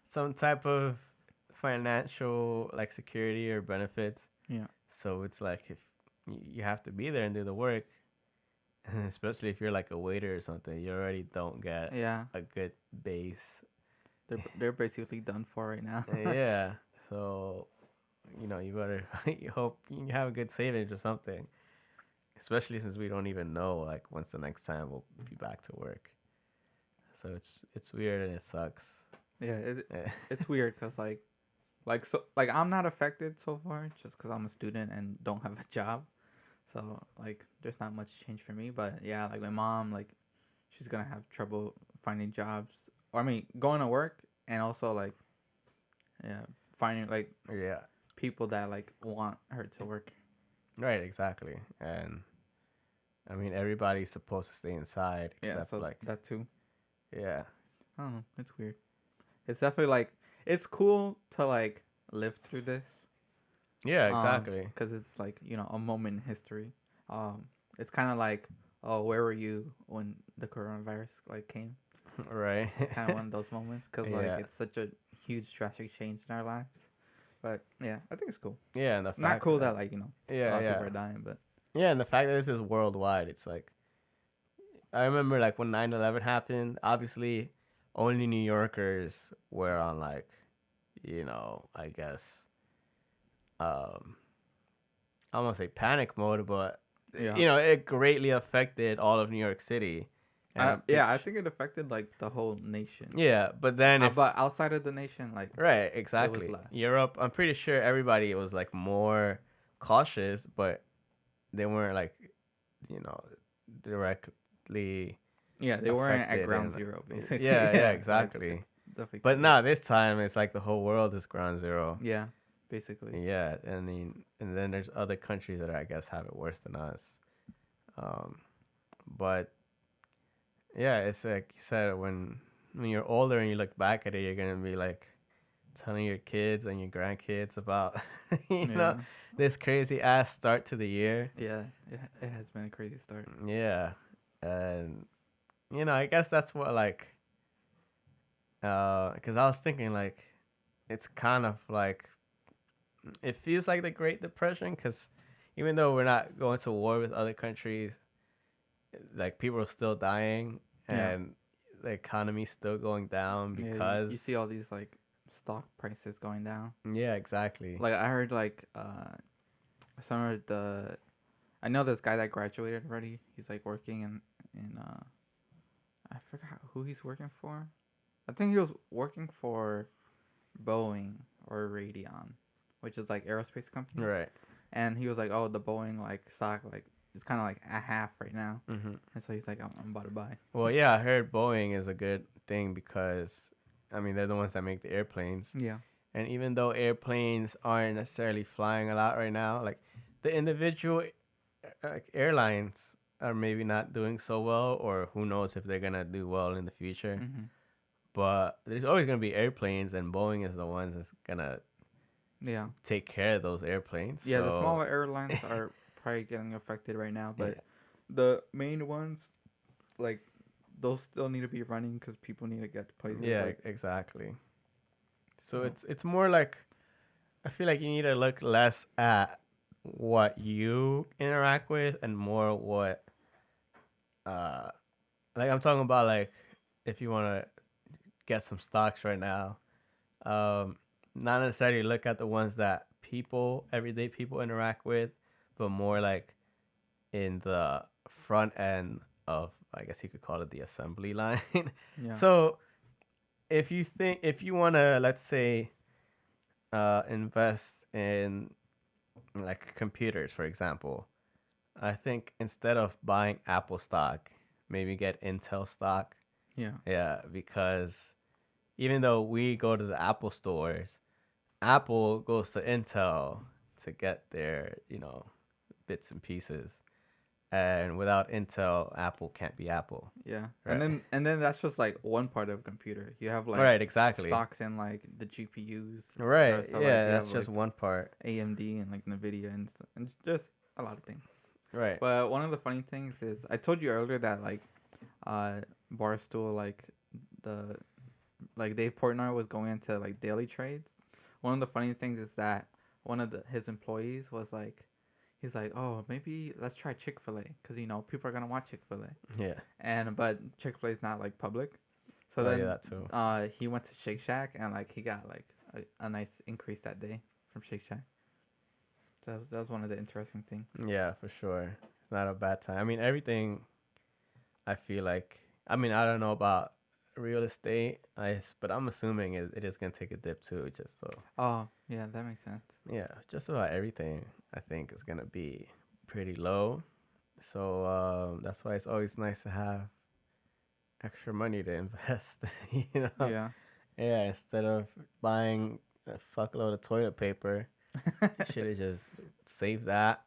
some type of financial like security or benefits. Yeah. So it's like if you have to be there and do the work, especially if you're like a waiter or something, you already don't get Yeah, a good base. they're basically done for right now. Yeah, so you better you hope you have a good savings or something. Especially since we don't even know like when's the next time we'll be back to work. So it's weird and it sucks. Yeah, Eh, it's weird because like I'm not affected so far just because I'm a student and don't have a job. So like there's not much change for me. But yeah, like my mom, like she's gonna have trouble finding jobs. Or I mean, going to work and also like yeah, finding like yeah, people that like want her to work. right, exactly. And I mean everybody's supposed to stay inside Yeah, except so like that too. yeah, I don't know. It's weird. It's definitely like it's cool to like live through this. yeah, exactly. Because it's like a moment in history. It's kind of like, oh, where were you when the coronavirus like came? Right. Kind of one of those moments because like Yeah, it's such a huge drastic change in our lives. But yeah, I think it's cool. yeah, and the Not fact cool that that like a yeah, lot of people yeah, are dying, but yeah, and the fact that this is worldwide, it's like I remember like when 9/11 happened. Obviously, only New Yorkers were on like, I guess, um, I don't want to say panic mode, but yeah, it greatly affected all of New York City, and I'm pretty yeah, I think it affected like the whole nation. yeah. But then if But outside of the nation, like right, it was exactly, less. Europe, I'm pretty sure everybody was like more cautious, but they weren't like, you know, directly Yeah, they weren't at affected ground and zero basically. yeah, yeah, Yeah, exactly. it's definitely But crazy. now this time it's like the whole world is ground zero. Yeah, basically. Yeah, and then there's other countries that I guess have it worse than us. Um, but yeah, it's like you said when you're older and you look back at it, you're gonna be like telling your kids and your grandkids about you know Yeah. this crazy ass start to the year. Yeah, it has been a crazy start. Yeah, and I guess that's what like because I was thinking like it's kind of like it feels like the Great Depression because even though we're not going to war with other countries, like people are still dying Yeah. and the economy's still going down Yeah, you see because all these like stock prices going down. yeah, exactly. Like I heard like some of the I know this guy that graduated already. He's like working in I forgot who he's working for. I think he was working for Boeing or Radion, which is like aerospace companies. Right. And he was like, "Oh, the Boeing like stock like it's kind of like at half right now." Hmm. And so he's like, I'm about to buy." Well, yeah, I heard Boeing is a good thing because I mean they're the ones that make the airplanes, Yeah. and even though airplanes aren't necessarily flying a lot right now, like the individual like airlines are maybe not doing so well, or who knows if they're gonna do well in the future. Mhm. But there's always gonna be airplanes, and Boeing is the ones that's gonna Yeah. take care of those airplanes. Yeah, the So smaller airlines are probably getting affected right now, yeah, but the main ones, like, those still need to be running because people need to get to places. yeah, Like, exactly. So oh, it's more like I feel like you need to look less at what you interact with and more what uh like I'm talking about like if you want to get some stocks right now, not necessarily look at the ones that people everyday people interact with, but more like in the front end of I guess you could call it the assembly line. yeah, So if you want to let's say invest in like computers for example, I think instead of buying Apple stock, maybe get Intel stock. yeah, Yeah, because even though we go to the Apple stores, Apple goes to Intel to get their, bits and pieces. And without Intel, Apple can't be Apple. yeah. Right. And then that's just like one part of a computer. You have like Right, exactly. stocks in like the GPUs. Right. So like Yeah, you that's have just like one part. AMD and like Nvidia and stuff, and it's just a lot of things. Right. But one of the funny things is I told you earlier that like Barstool like the like Dave Portnoy was going into like daily trades. One of the funny things is that one of his employees was like he's like, oh, maybe let's try Chick-fil-A because people are gonna want Chick-fil-A, Yeah. but Chick-fil-A is not like public. So Oh yeah, then that too. he went to Shake Shack and like he got like a nice increase that day from Shake Shack. So that was one of the interesting things. Yeah, for sure. It's not a bad time. I mean, everything. I feel like. I mean, I don't know about real estate. But I'm assuming it is gonna take a dip too. Just so. Oh yeah, that makes sense. Yeah, just about everything. I think is gonna be pretty low. So that's why it's always nice to have extra money to invest. you know. Yeah. Yeah, instead of buying a fuckload of toilet paper, should have just saved that.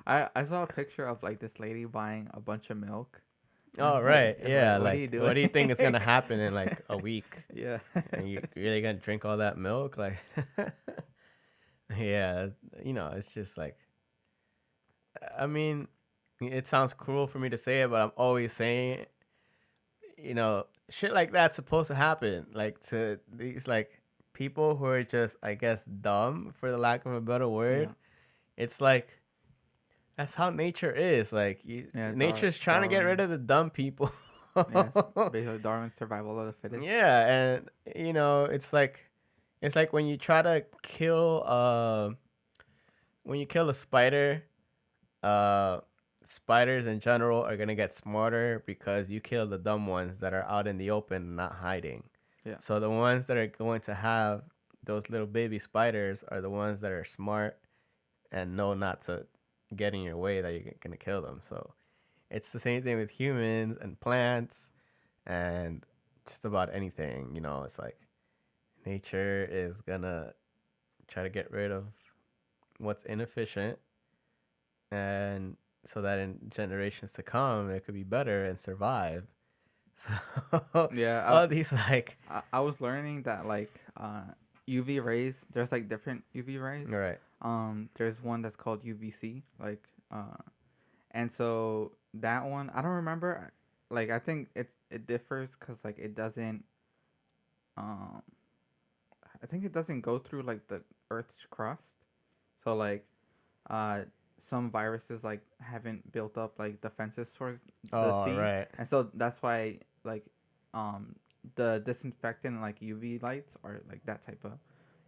I saw a picture of like this lady buying a bunch of milk. And Oh it's right, it's yeah. what are you Like, doing? what do you think is gonna happen in like a week? Yeah. And you really gonna drink all that milk? Like, yeah, it's just like, I mean, it sounds cruel for me to say it, but I'm always saying, shit like that's supposed to happen. Like to these like people who are just, I guess, dumb for the lack of a better word. Yeah. It's like that's how nature is. Like Yeah. nature's trying to get rid of the dumb people. Yes. Basically, Darwin's survival of the fittest. Yeah, and it's like when you try to kill when you kill a spider, uh spiders in general are gonna get smarter because you kill the dumb ones that are out in the open not hiding. Yeah. So the ones that are going to have those little baby spiders are the ones that are smart and know not to get in your way that you're gonna kill them. So it's the same thing with humans and plants and just about anything. It's like nature is gonna try to get rid of what's inefficient, and so that in generations to come it could be better and survive. So Yeah. all these like I was learning that like UV rays. There's like different UV rays. right. There's one that's called UVC. And so that one I don't remember. Like I think it differs because like it doesn't. Um, I think it doesn't go through like the Earth's crust. So like, uh, some viruses like haven't built up like defenses towards the Oh sea, right. and so that's why like, um, the disinfectant like UV lights are like that type of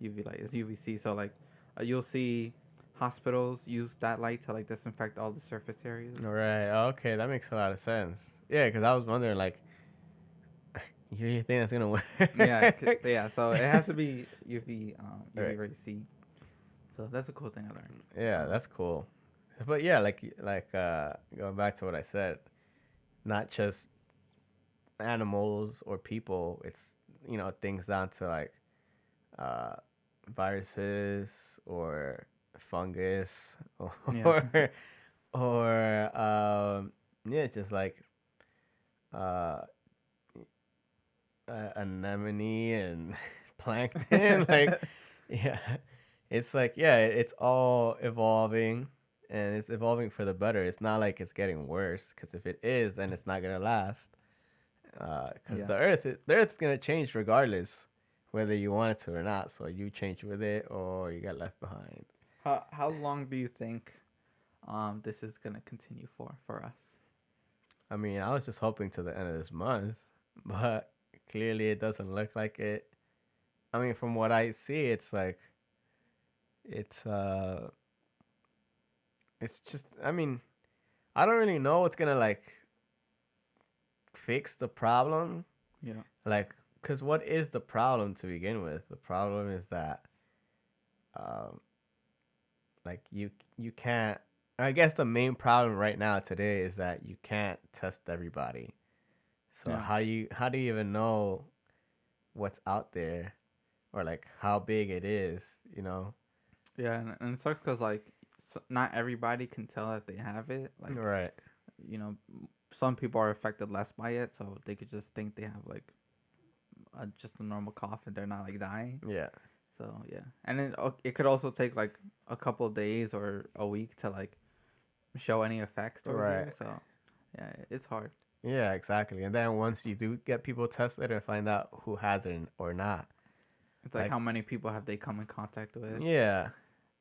UV light is UVC. So like, you'll see hospitals use that light to like disinfect all the surface areas. Right. Okay, that makes a lot of sense. Yeah, because I was wondering, like, you really think that's gonna work? Yeah, yeah. So it has to be UV Right. ray C. So that's a cool thing I learned. Yeah, that's cool. But yeah, like going back to what I said, not just animals or people. It's things down to like uh, viruses or fungus or Yeah. yeah, just like uh, anemone and plankton. Like, yeah, it's like, yeah, it's all evolving and it's evolving for the better. It's not like it's getting worse because if it is, then it's not gonna last. Because Yeah. the Earth's gonna change regardless, whether you want it to or not. So you change with it or you get left behind. How long do you think this is gonna continue for us? I mean, I was just hoping to the end of this month, but clearly it doesn't look like it. I mean, from what I see, it's like it's just, I mean, I don't really know what's gonna like fix the problem. Yeah. Like, because what is the problem to begin with? The problem is that um like you can't, I guess the main problem right now today is that you can't test everybody. So Yeah. how do you even know what's out there or like how big it is, Yeah, and it sucks because like not everybody can tell that they have it. Like Right. some people are affected less by it, so they could just think they have like just a normal cough and they're not like dying. Yeah. So yeah, and it could also take like a couple of days or a week to like show any effects towards Right. you. So yeah, it's hard. Yeah, exactly. And then once you do get people tested and find out who has it or not. It's like Like- how many people have they come in contact with? Yeah.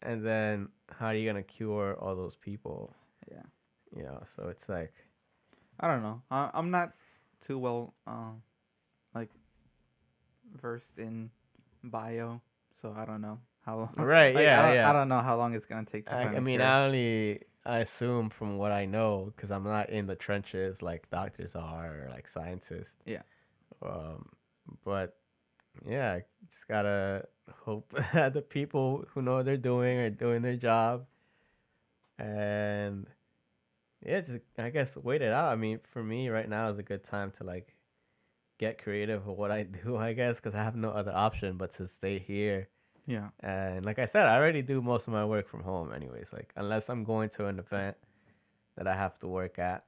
and then how are you gonna cure all those people? Yeah. So it's like, I don't know. I'm not too well like versed in bio, so I don't know how right, like yeah, I yeah. don't know how long it's gonna take to find I a mean, cure. I assume from what I know, because I'm not in the trenches like doctors are or like scientists. Yeah. Um, but yeah, just gotta hope that the people who know what they're doing are doing their job, and yeah, just I guess wait it out. I mean, for me right now is a good time to like get creative with what I do. I guess because I have no other option but to stay here. Yeah. And like I said, I already do most of my work from home, anyways. Like unless I'm going to an event that I have to work at,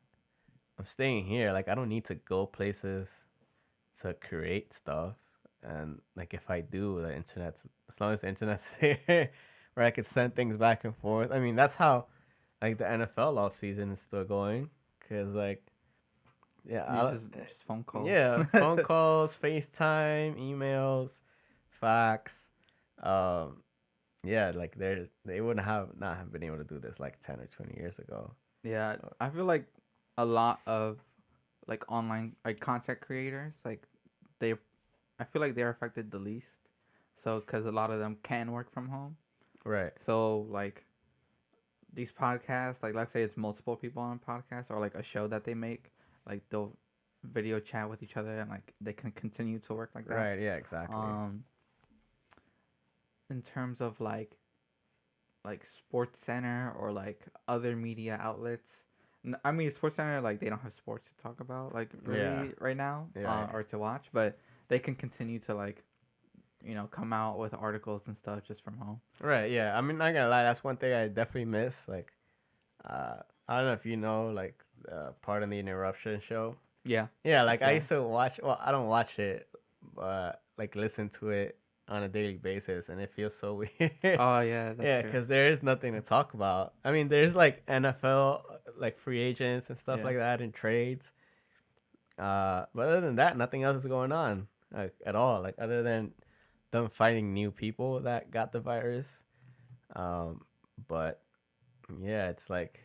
I'm staying here. Like I don't need to go places to create stuff. And like if I do, the internet's as long as the internet's there, where I could send things back and forth. I mean, that's how like the NFL off season is still going, cause like yeah, You just phone calls. yeah, phone calls, FaceTime, emails, fax. Um, yeah, like they wouldn't have not have been able to do this like 10 or 20 years ago. Yeah, I feel like a lot of like online like content creators like they I feel like they're affected the least. So cuz a lot of them can work from home. Right. So like these podcasts, like let's say it's multiple people on a podcast or like a show that they make, like they'll video chat with each other and like they can continue to work like that. Right. Yeah. Exactly. In terms of like Sports Center or like other media outlets. I mean, Sports Center like they don't have sports to talk about like really Yeah. right now, Yeah. or to watch, but they can continue to like come out with articles and stuff just from home. Right. Yeah. I mean, not gonna lie, that's one thing I definitely miss. Like, I don't know if you know, like, Pardon the Interruption show. Yeah, Yeah. Like, I yeah. used to watch. Well, I don't watch it, but like listen to it on a daily basis, and it feels so weird. Oh yeah, that's Yeah, true. because there is nothing to talk about. I mean, there's like NFL, like free agents and stuff Yeah. like that, and trades. But other than that, nothing else is going on like at all. Like other than them finding new people that got the virus. Um, but yeah, it's like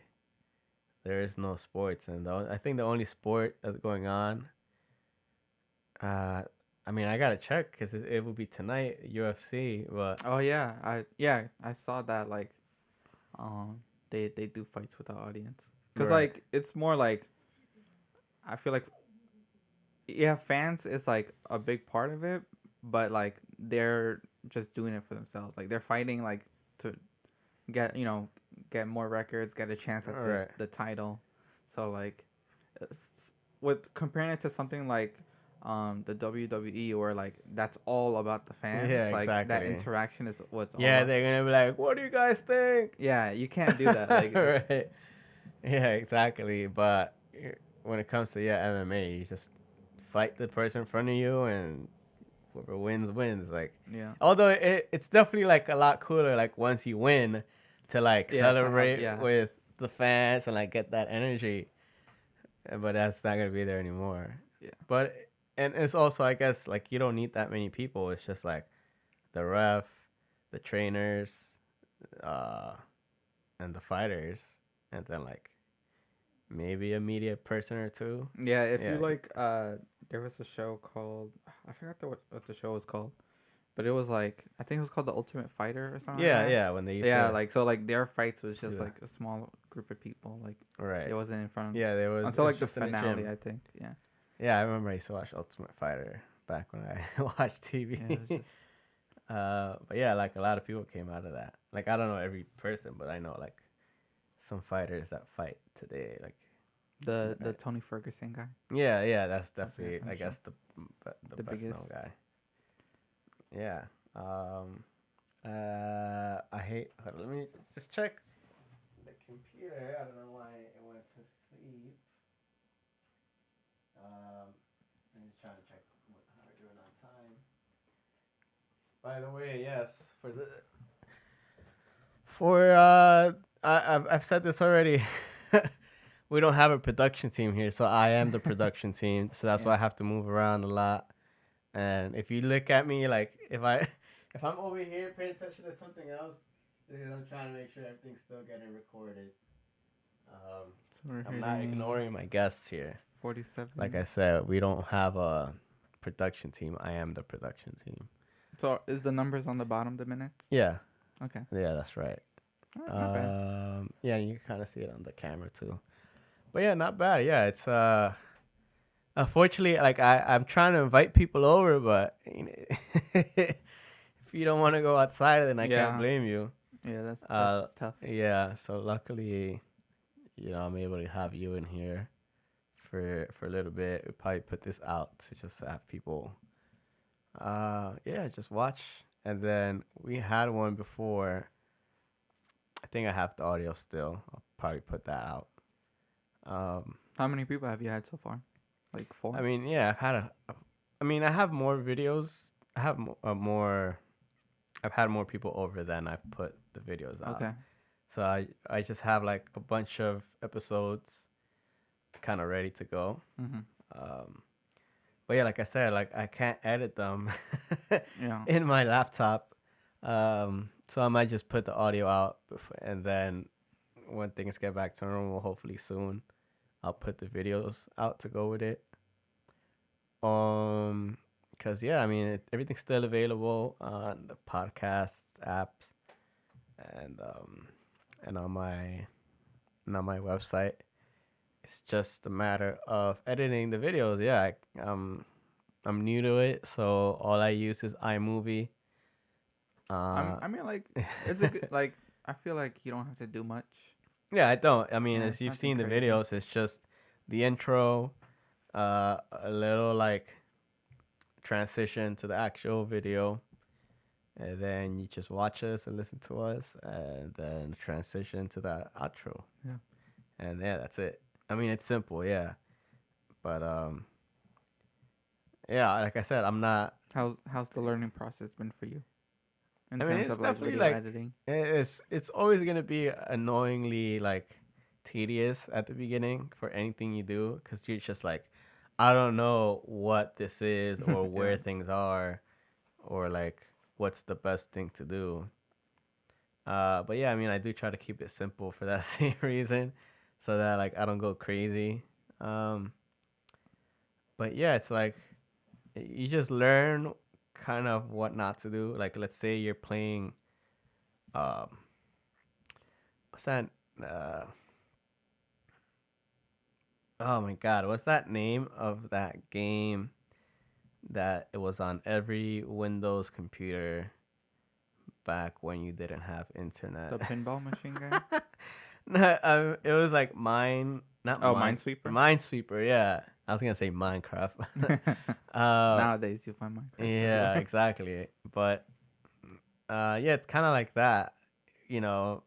there is no sports, and I think the only sport that's going on. Uh, I mean, I gotta check because it will be tonight UFC, but Oh yeah, I saw that like, they do fights with the audience because right, like it's more like I feel like yeah, fans is like a big part of it, but like they're just doing it for themselves. Like they're fighting like to get get more records, get a chance at all right. the title. So like, with comparing it to something like the WWE where like that's all about the fans. Yeah, Like that exactly. interaction is what's all Yeah, about. they're gonna be like, "What do you guys think?" Yeah, you can't do that. Like right. Yeah, exactly. But when it comes to MMA, you just fight the person in front of you, and whoever wins wins. Like, yeah. although it's definitely like a lot cooler. Like once you win, to like Yeah, to have- celebrate yeah. with the fans and like get that energy. But that's not gonna be there anymore. Yeah. But and it's also I guess like you don't need that many people. It's just like the ref, the trainers, and the fighters, and then like maybe a media person or two. Yeah, if Yeah. you like, there was a show called I forgot what the show was called, but it was like I think it was called The Ultimate Fighter or something. Yeah, like that. yeah. When they used Yeah, to, like so, like their fights was just Yeah. like a small group of people. Like right. it wasn't in front of Yeah, there was until it like was the just in a finale. gym. I think. Yeah. Yeah, I remember I used to watch Ultimate Fighter back when I watched TV. Yeah. It was just, But yeah, like a lot of people came out of that. Like I don't know every person, but I know like some fighters that fight today. Like the Right. Tony Ferguson guy. yeah, that's Okay, definitely from I the guess the The best known biggest. guy. Yeah. I hate. Hold on, let me just check the computer. I don't know why it went to sleep. I'm just trying to check how we're doing on time. By the way, yes, I've said this already. We don't have a production team here, so I am the production team. So that's why I Yeah. have to move around a lot. And if you look at me, like if I'm over here paying attention to something else, Because I'm trying to make sure everything's still getting recorded. So we're I'm not hitting ignoring my guests here. 47. Like I said, we don't have a production team. I am the production team. So is the numbers on the bottom the minutes? Yeah, Okay. yeah, that's right. Alright, not bad. Yeah, you can kind of see it on the camera too. But yeah, not bad. Yeah, it's unfortunately, like I'm trying to invite people over, but you know, if you don't want to go outside, then I can't Yeah. blame you. Yeah, that's tough. Yeah, so luckily, I'm able to have you in here for a little bit. We'll probably put this out to just have people yeah, just watch. And then we had one before. I think I have the audio still. I'll probably put that out. How many people have you had so far? Like 4? I mean, yeah, I have more videos. I have more. I've had more people over than I've put the videos out. Okay. So I just have like a bunch of episodes, kind of ready to go. Mhm. But yeah, like I said, like I can't edit them Yeah. in my laptop. So I might just put the audio out, and then when things get back to normal, hopefully soon, I'll put the videos out to go with it. Cause yeah, I mean everything's still available on the podcasts apps, and on my website. It's just a matter of editing the videos. Yeah, I'm new to it, so all I use is iMovie. I mean, like, it's a good, like, I feel like you don't have to do much. Yeah, I don't. I mean, Yeah, as you've nothing seen the crazy. videos, it's just the intro, a little like transition to the actual video, and then you just watch us and listen to us, and then transition to the outro. Yeah. And yeah, that's it. I mean, it's simple, yeah. But yeah, like I said, I'm not. How's the learning process been for you? In I mean, terms it's of like definitely video like editing. it's always gonna be annoyingly like tedious at the beginning for anything you do, because you're just like, I don't know what this is or where Yeah. things are, or like what's the best thing to do. But yeah, I mean, I do try to keep it simple for that same reason, so that like I don't go crazy. Um, but yeah, it's like you just learn kind of what not to do. Like, let's say you're playing, um, what's that? Uh, oh my God, what's that name of that game that it was on every Windows computer back when you didn't have internet? The pinball machine guy. No, it was like not Oh, mine, Minesweeper. Minesweeper. Yeah, I was gonna say Minecraft. uh, Nowadays you find Minecraft. yeah, exactly. But yeah, it's kind of like that. You know,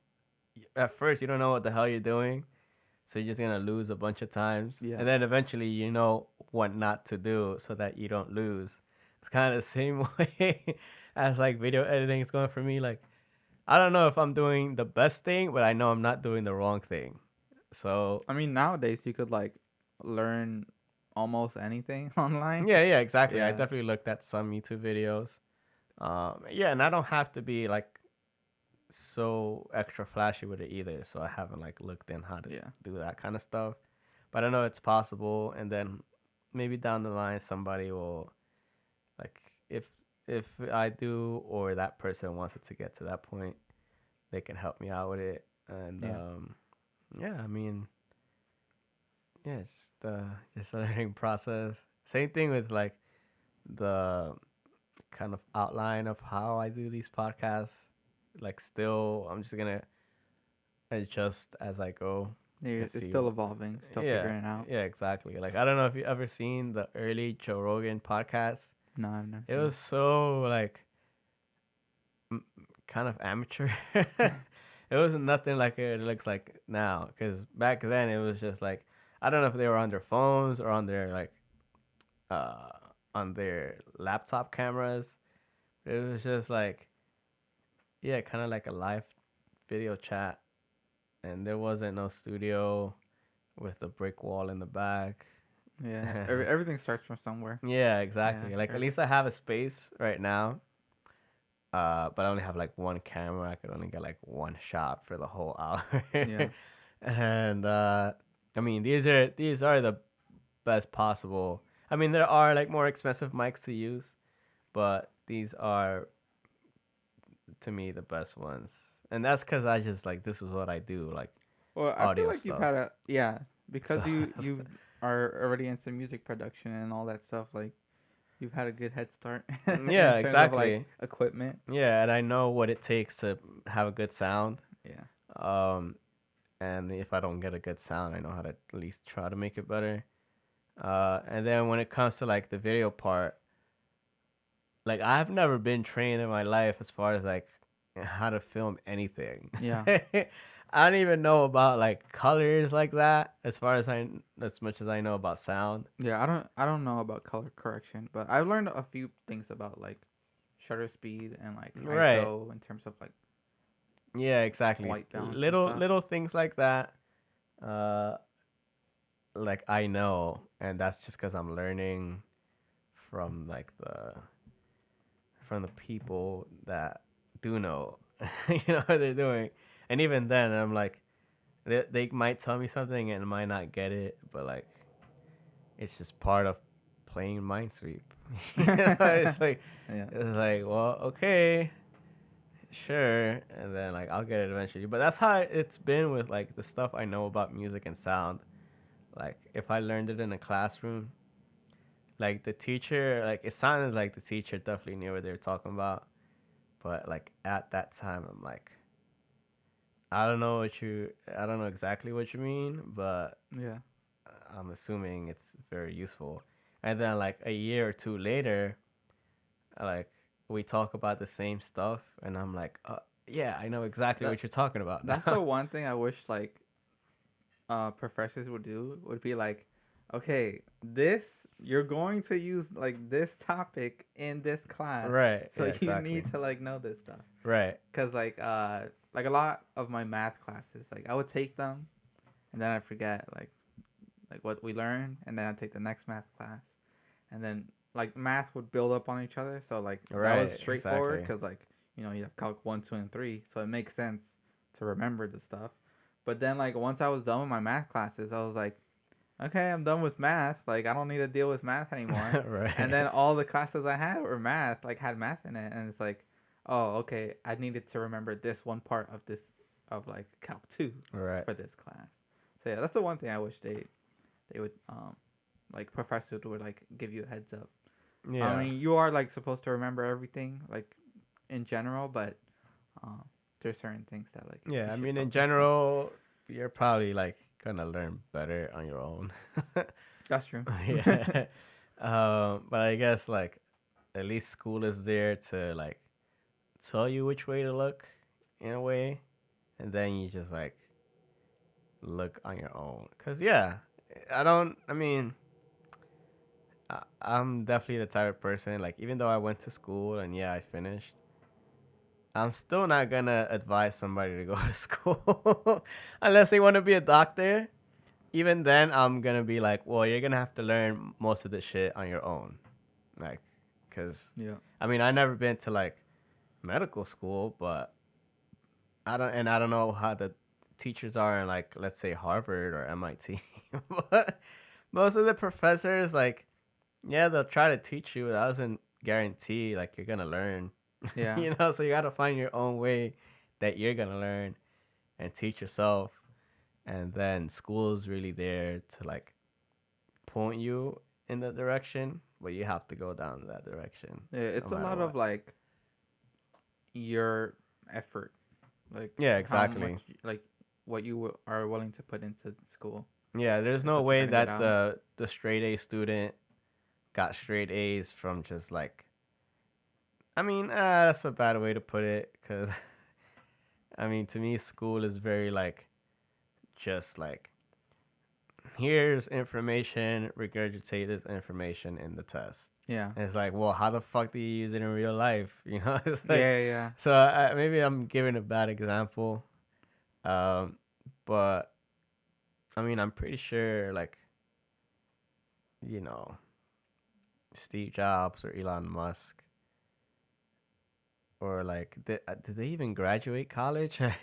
at first you don't know what the hell you're doing, so you're just gonna lose a bunch of times, Yeah. and then eventually you know what not to do so that you don't lose. It's kind of the same way as like video editing is going for me. Like, I don't know if I'm doing the best thing, but I know I'm not doing the wrong thing. So I mean, nowadays you could like learn almost anything online. yeah, exactly. I Yeah. definitely looked at some YouTube videos. Yeah, and I don't have to be like so extra flashy with it either. So I haven't like looked in how to Yeah. do that kind of stuff. But I know it's possible, and then maybe down the line somebody will like if I do or that person wants it to get to that point, they can help me out with it. And Yeah. yeah, I mean, yeah, it's just a learning process. Same thing with like the kind of outline of how I do these podcasts. Like, still, I'm just gonna adjust as I go. It's see still evolving, still Yeah, figuring it out. yeah, exactly. Like, I don't know if you ever seen the early Joe Rogan podcast. No, I've never. It seen was so like kind of amateur. It wasn't nothing like it looks like now. Because back then it was just like, I don't know if they were on their phones or uh on their laptop cameras. It was just like, yeah, kind of like a live video chat, and there wasn't no studio with a brick wall in the back. Yeah. Everything starts from somewhere. Yeah, exactly. Yeah, Like, at every- least I have a space right now But I only have like one camera. I could only get like one shot for the whole hour. Yeah. And I mean, these are the best possible. I mean, there are like more expensive mics to use, but these are to me the best ones. And that's because I just like this is what I do, like Well, I feel audio like you've stuff. had a yeah So because you are already into music production and all that stuff. Like you've had a good head start in yeah, terms of like exactly. equipment. Yeah, and I know what it takes to have a good sound. Yeah. Um, and if I don't get a good sound, I know how to at least try to make it better. And then when it comes to like the video part, like I've never been trained in my life as far as like how to film anything. Yeah. I don't even know about like colors like that as much as I know about sound. Yeah, I don't know about color correction, but I've learned a few things about like shutter speed and like Right. ISO in terms of like Yeah, exactly. white balance and Little stuff. little things like that. Uh like I know, and that's just cuz I'm learning from like the people that do know. What they're doing. And even then I'm like they might tell me something and I might not get it, but like it's just part of playing Minesweep. It's like Yeah. well, okay, sure, and then like I'll get it eventually. But that's how it's been with like the stuff I know about music and sound. Like if I learned it in a classroom, like the teacher, like it sounded like the teacher definitely knew what they were talking about. But like at that time, I'm like, I don't know exactly what you mean, but Yeah. I'm assuming it's very useful. And then like a year or two later, like we talk about the same stuff, and I'm like, yeah, I know exactly That what you're talking about that's the now. one thing I wish like professors would do would be like, okay, this you're going to use like this topic in this class, Right. so Yeah. you Exactly. need to like know this stuff. Right. Cause like a lot of my math classes, like I would take them and then I forget like what we learned, and then I take the next math class, and then like math would build up on each other. So like that was Right. straightforward Exactly. because like you have calc 1, 2, and 3, so it makes sense to remember the stuff. But then like once I was done with my math classes, I was like, okay, I'm done with math. Like I don't need to deal with math anymore. And Right. then all the classes I had were math, like had math in it, and it's like, oh, okay, I needed to remember this one part of this of like calc 2 Right. for this class. So yeah, that's the one thing I wish they would like professors would like give you a heads up. I Yeah. mean, you are like supposed to remember everything like in general, but um, there's certain things that like Yeah. you I should mean, in focus on. general, you're probably like gonna learn better on your own. That's true. Yeah. But I guess like at least school is there to like tell you which way to look in a way, and then you just like look on your own. Cause yeah, I don't. I mean, I'm definitely the type of person like even though I went to school and yeah I finished, I'm still not gonna advise somebody to go to school unless they want to be a doctor. Even then, I'm gonna be like, well, you're gonna have to learn most of the shit on your own, like, cause Yeah. I mean I never been to like medical school, but I don't know how the teachers are in like let's say Harvard or MIT, but most of the professors like yeah they'll try to teach you. That doesn't guarantee like you're gonna learn, Yeah. So you gotta find your own way that you're gonna learn and teach yourself, and then school is really there to like point you in that direction, but you have to go down that direction Yeah, no it's a matter lot of what. like your effort, like Yeah, how much exactly. like what you are willing to put into school Yeah, there's is no what you're way gonna get that out. the straight A student got straight A's from just like I mean, that's a bad way to put it cuz I mean, to me school is very like just like here's information, regurgitate this information in the test. Yeah. And it's like, well, how the fuck do you use it in real life? It's like, Yeah. Yeah. so maybe I'm giving a bad example, um, but I mean, I'm pretty sure, like, you know, Steve Jobs or Elon Musk, or like did they even graduate college? Um,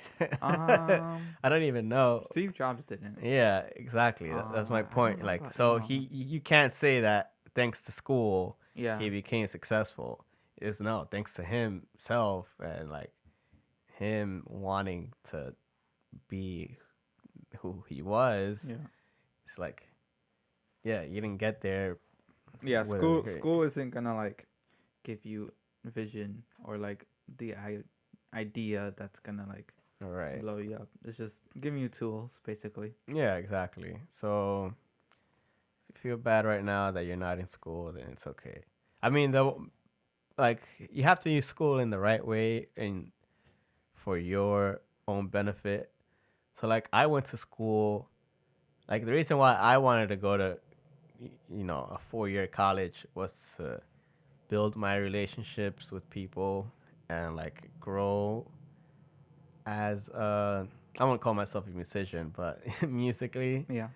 I don't even know. Steve Jobs didn't. Yeah, exactly. That's my I don't point. know Like, about so Elon. you can't say that thanks to school Yeah, he became successful. It's no, thanks to himself and like him wanting to be who he was. yeah, It's like, yeah, you didn't get there yeah. with a School isn't gonna like give you vision or like the idea that's gonna like all right. blow you up. It's just giving you tools, basically. Yeah, exactly. So if you feel bad right now that you're not in school, then it's okay. I mean, though, like you have to use school in the right way and for your own benefit. So like I went to school. Like the reason why I wanted to go to, a 4 year college was to build my relationships with people and like grow as I won't call myself a musician, but musically. Yeah,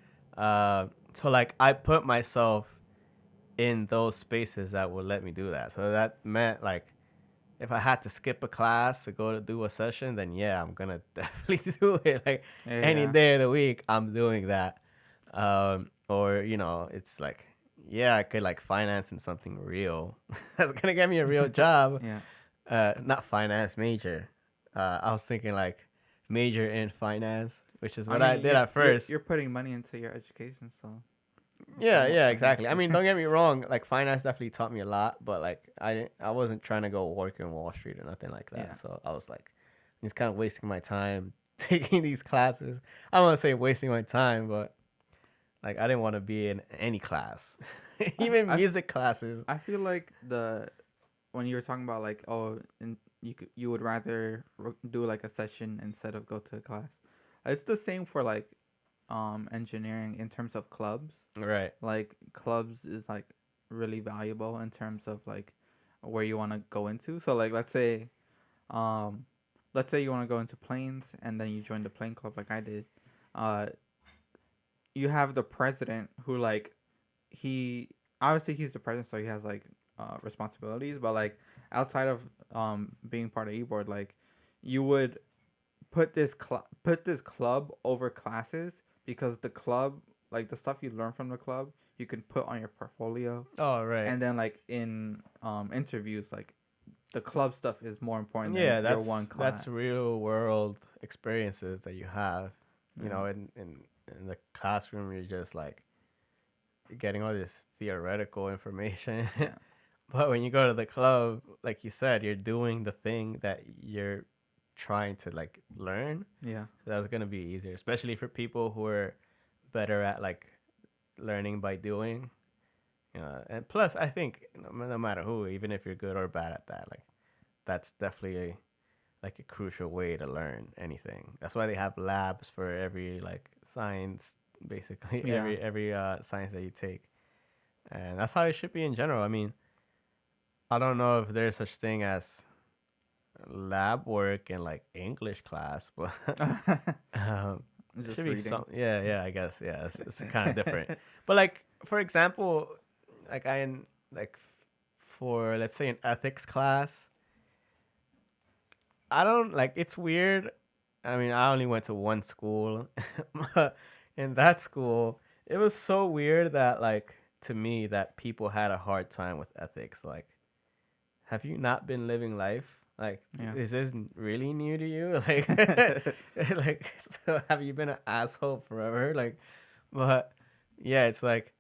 So like I put myself in those spaces that would let me do that. So that meant like if I had to skip a class to go to do a session, then yeah, I'm gonna definitely do it. Like any yeah. day of the week, I'm doing that. Or it's like, yeah, I could like finance in something real. That's gonna get me a real job. Yeah. Not finance major. I was thinking like major in finance, which is I what I mean, did at first. you're putting money into your education, so Yeah, somewhat yeah, exactly. I financially. mean, don't get me wrong. Like finance definitely taught me a lot, but like I wasn't trying to go work in Wall Street or nothing like that. Yeah. So I was like, I'm just kind of wasting my time taking these classes. I don't want to say wasting my time, but like I didn't want to be in any class, even I music classes. I feel like when you were talking about like you would rather do like a session instead of go to a class. It's the same for like engineering in terms of clubs. Right. Like clubs is like really valuable in terms of like where you want to go into. So like um let's say you want to go into planes and then you join the plane club like I did. Uh you have the president who like he obviously he's the president, so he has like responsibilities, but like outside of being part of e-board, like you would put this club over classes because the club, like the stuff you learn from the club, you can put on your portfolio, Oh, right. and then like in interviews, like the club stuff is more important Yeah, than your one class. that's real world experiences that you have. You Yeah. know, in the classroom, you're just like getting all this theoretical information. Yeah. But when you go to the club, like you said, you're doing the thing that you're trying to like learn. Yeah. That's gonna be easier, especially for people who are better at like learning by doing. And plus, I think no matter who, even if you're good or bad at that, like that's definitely like a crucial way to learn anything. That's why they have labs for every like science, basically Yeah. every science that you take, and that's how it should be in general. I mean, I don't know if there's such thing as lab work in like English class, but Just should be reading. some. Yeah, yeah. I guess yeah. It's kind of different. But like for example, like for let's say an ethics class, I don't like. It's weird. I mean, I only went to one school, but in that school, it was so weird that like to me that people had a hard time with ethics. Like, have you not been living life? Like, Yeah. is this really new to you? Like, like, so have you been an asshole forever? Like, but yeah, it's like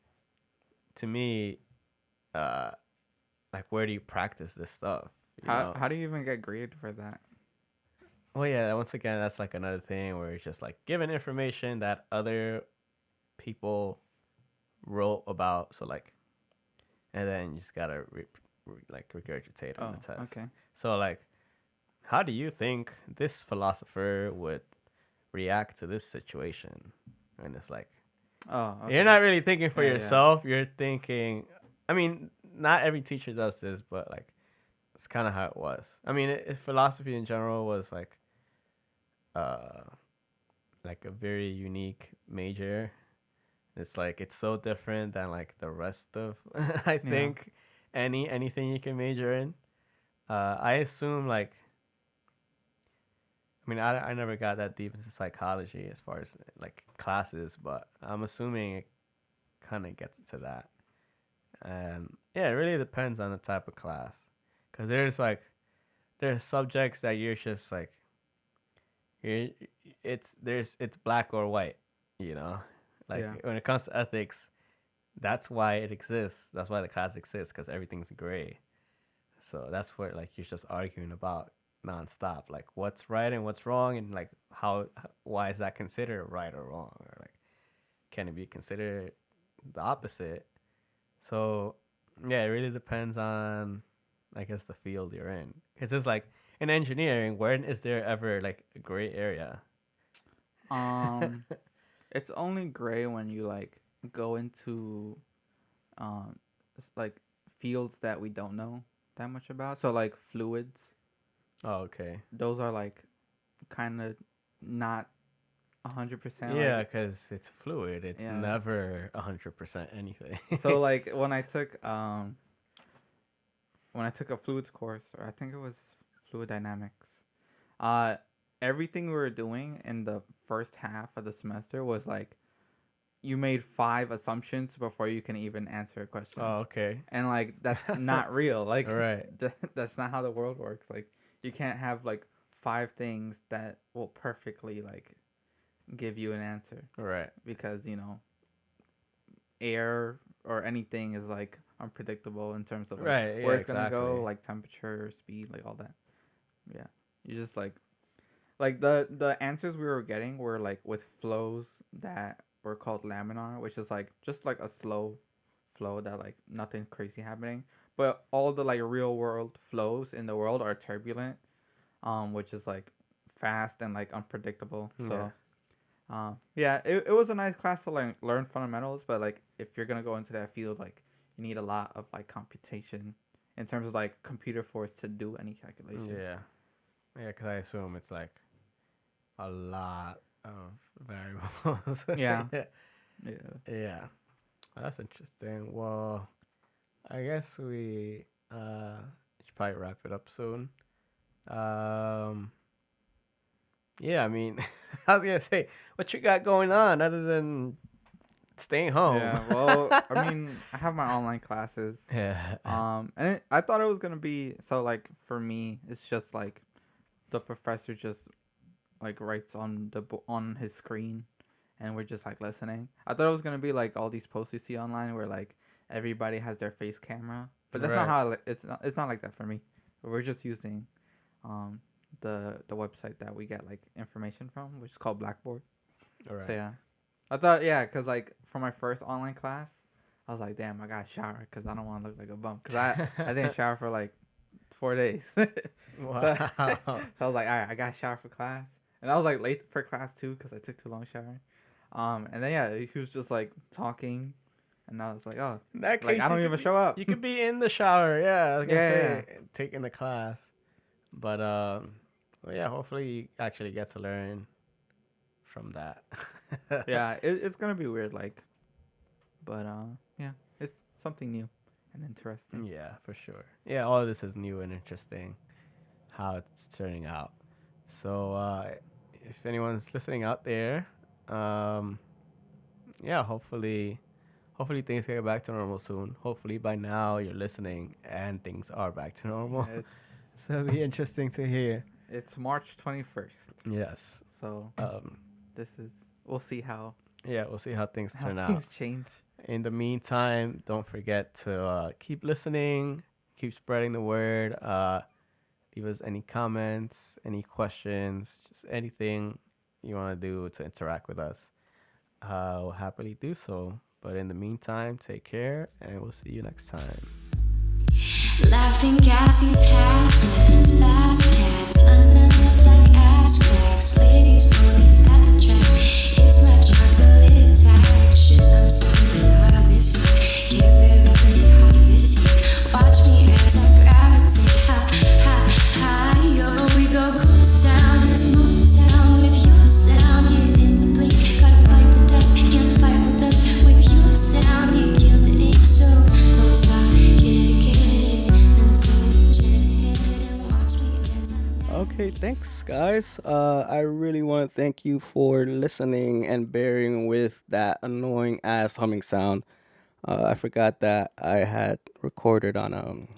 to me, uh, like, where do you practice this stuff? You know? How do you even get graded for that? Well, yeah, once again, that's like another thing where it's just like given information that other people wrote about. So, like, and then you just gotta like regurgitate on Oh, the test. okay. So, like, how do you think this philosopher would react to this situation? And it's like, Oh, okay. you're not really thinking for Yeah, yeah. yourself. You're thinking, I mean, not every teacher does this, but like, it's kind of how it was. I mean, philosophy in general was uh, like a very unique major. It's like it's so different than like the rest of I think anything you can major in. I assume like I mean I never got that deep into psychology as far as like classes, but I'm assuming it kind of gets to that. And yeah, it really depends on the type of class, because there's subjects that you're just like you're, it's black or white, you know, like Yeah. when it comes to ethics, that's why it exists. That's why the class exists, because everything's gray. So that's what like you're just arguing about nonstop, like what's right and what's wrong, and like why is that considered right or wrong, or like can it be considered the opposite? So yeah, it really depends on, I guess, the field you're in. Because it's like in engineering, where is there ever like a gray area? Um, it's only gray when you like go into, like fields that we don't know that much about. So like fluids, Oh, okay. those are like kind of not 100%. Yeah, because it's fluid. It's Yeah. never 100% anything. So like when I took a fluids course, or I think it was fluid dynamics, everything we were doing in the first half of the semester was like you made 5 assumptions before you can even answer a question. Oh, okay. And like that's not real. Like Right. that's not how the world works. Like you can't have like 5 things that will perfectly like give you an answer, Right. because air or anything is like unpredictable in terms of like, Right, where yeah, it's gonna go, exactly. like temperature, speed, like all that. Yeah, you just like the answers we were getting were like with flows that were called laminar, which is like just like a slow flow that like nothing crazy happening. But all the like real world flows in the world are turbulent, which is like fast and like unpredictable. So yeah, it was a nice class to learn fundamentals, but like if you're gonna go into that field, like you need a lot of like computation in terms of like computer force to do any calculations. Yeah. Yeah, because I assume it's like a lot of variables. Yeah. Yeah. Yeah. That's interesting. Well, I guess we should probably wrap it up soon. Yeah, I mean, I was gonna say, what you got going on other than staying home? Yeah, well, I mean, I have my online classes. Yeah. And I thought it was gonna be so like for me, it's just like the professor just like writes on on his screen, and we're just like listening. I thought it was gonna be like all these posts you see online where like everybody has their face camera, but that's not Right. how it's not like that for me. We're just using, the website that we get like information from, which is called Blackboard. All right. So yeah, I thought cause like for my first online class, I was like, damn, I gotta shower because I don't want to look like a bum. Cause I didn't shower for like 4 days. Wow. So I was like, all right, I gotta shower for class, and I was like late for class too because I took too long showering. And then yeah, he was just like talking, and I was like, oh, In that like case, I don't you even could show up. You could be in the shower. Yeah, I was gonna Yeah, say taking the class, but well, yeah. Hopefully, you actually get to learn from that. Yeah, it's gonna be weird, like, but yeah, it's something new and interesting. Yeah, for sure. Yeah, all of this is new and interesting, how it's turning out. So, if anyone's listening out there, yeah, hopefully things get back to normal soon. Hopefully by now you're listening and things are back to normal. It's So it'll be interesting to hear. it's March 21st, Yes. so we'll see how Yeah, we'll see how things turn out. things change. In the meantime, don't forget to keep listening, keep spreading the word. Leave us any comments, any questions, just anything you want to do to interact with us. We'll happily do so. But in the meantime, take care, and we'll see you next time. Laughing gas, these taslets, fast cats, unleavened like ass cracks, ladies, boys at the track. It's my chocolate attack. Shit, I'm seeing harvest. Get ready for harvest. Watch me as I gravitate. Ha, ha, ha, yo, we go cool down in this Motown with your sound. Get in the blink, gotta fight the dust. Can't fight with us with your sound. You kill the ink, so don't stop, get it until you jet it. thanks, guys. I really want to thank you for listening and bearing with that annoying ass humming sound. I forgot that I had recorded on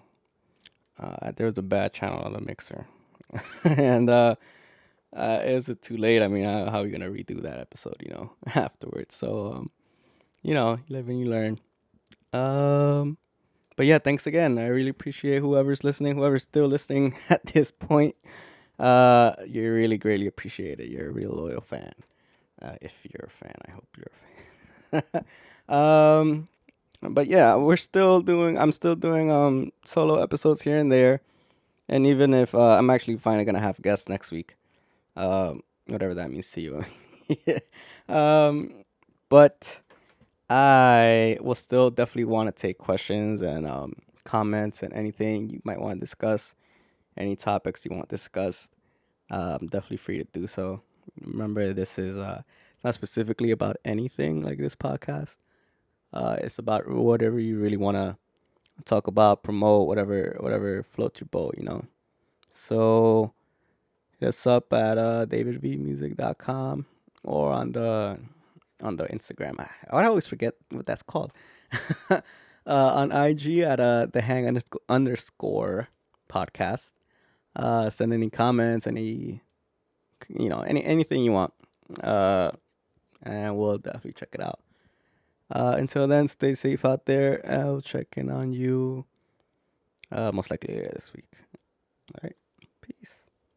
there was a bad channel on the mixer, and it was too late. I mean, how are you gonna redo that episode, afterwards? So, you live and you learn. Um, but yeah, thanks again. I really appreciate whoever's listening, whoever's still listening at this point. You're really greatly appreciated. You're a real loyal fan. If you're a fan, I hope you're a fan. But yeah, I'm still doing solo episodes here and there, and even if I'm actually finally gonna have guests next week, whatever that means to you. But I will still definitely want to take questions and comments and anything you might want to discuss, any topics you want discussed. Definitely free to do so. Remember, this is not specifically about anything like this podcast. It's about whatever you really want to talk about, promote, whatever floats your boat. So hit us up at davidvmusic.com or on the Instagram. I always forget what that's called. On IG at the hang__ podcast. Send any comments, anything you want, and we'll definitely check it out. Until then, stay safe out there. I'll check in on you most likely later this week. All right, peace.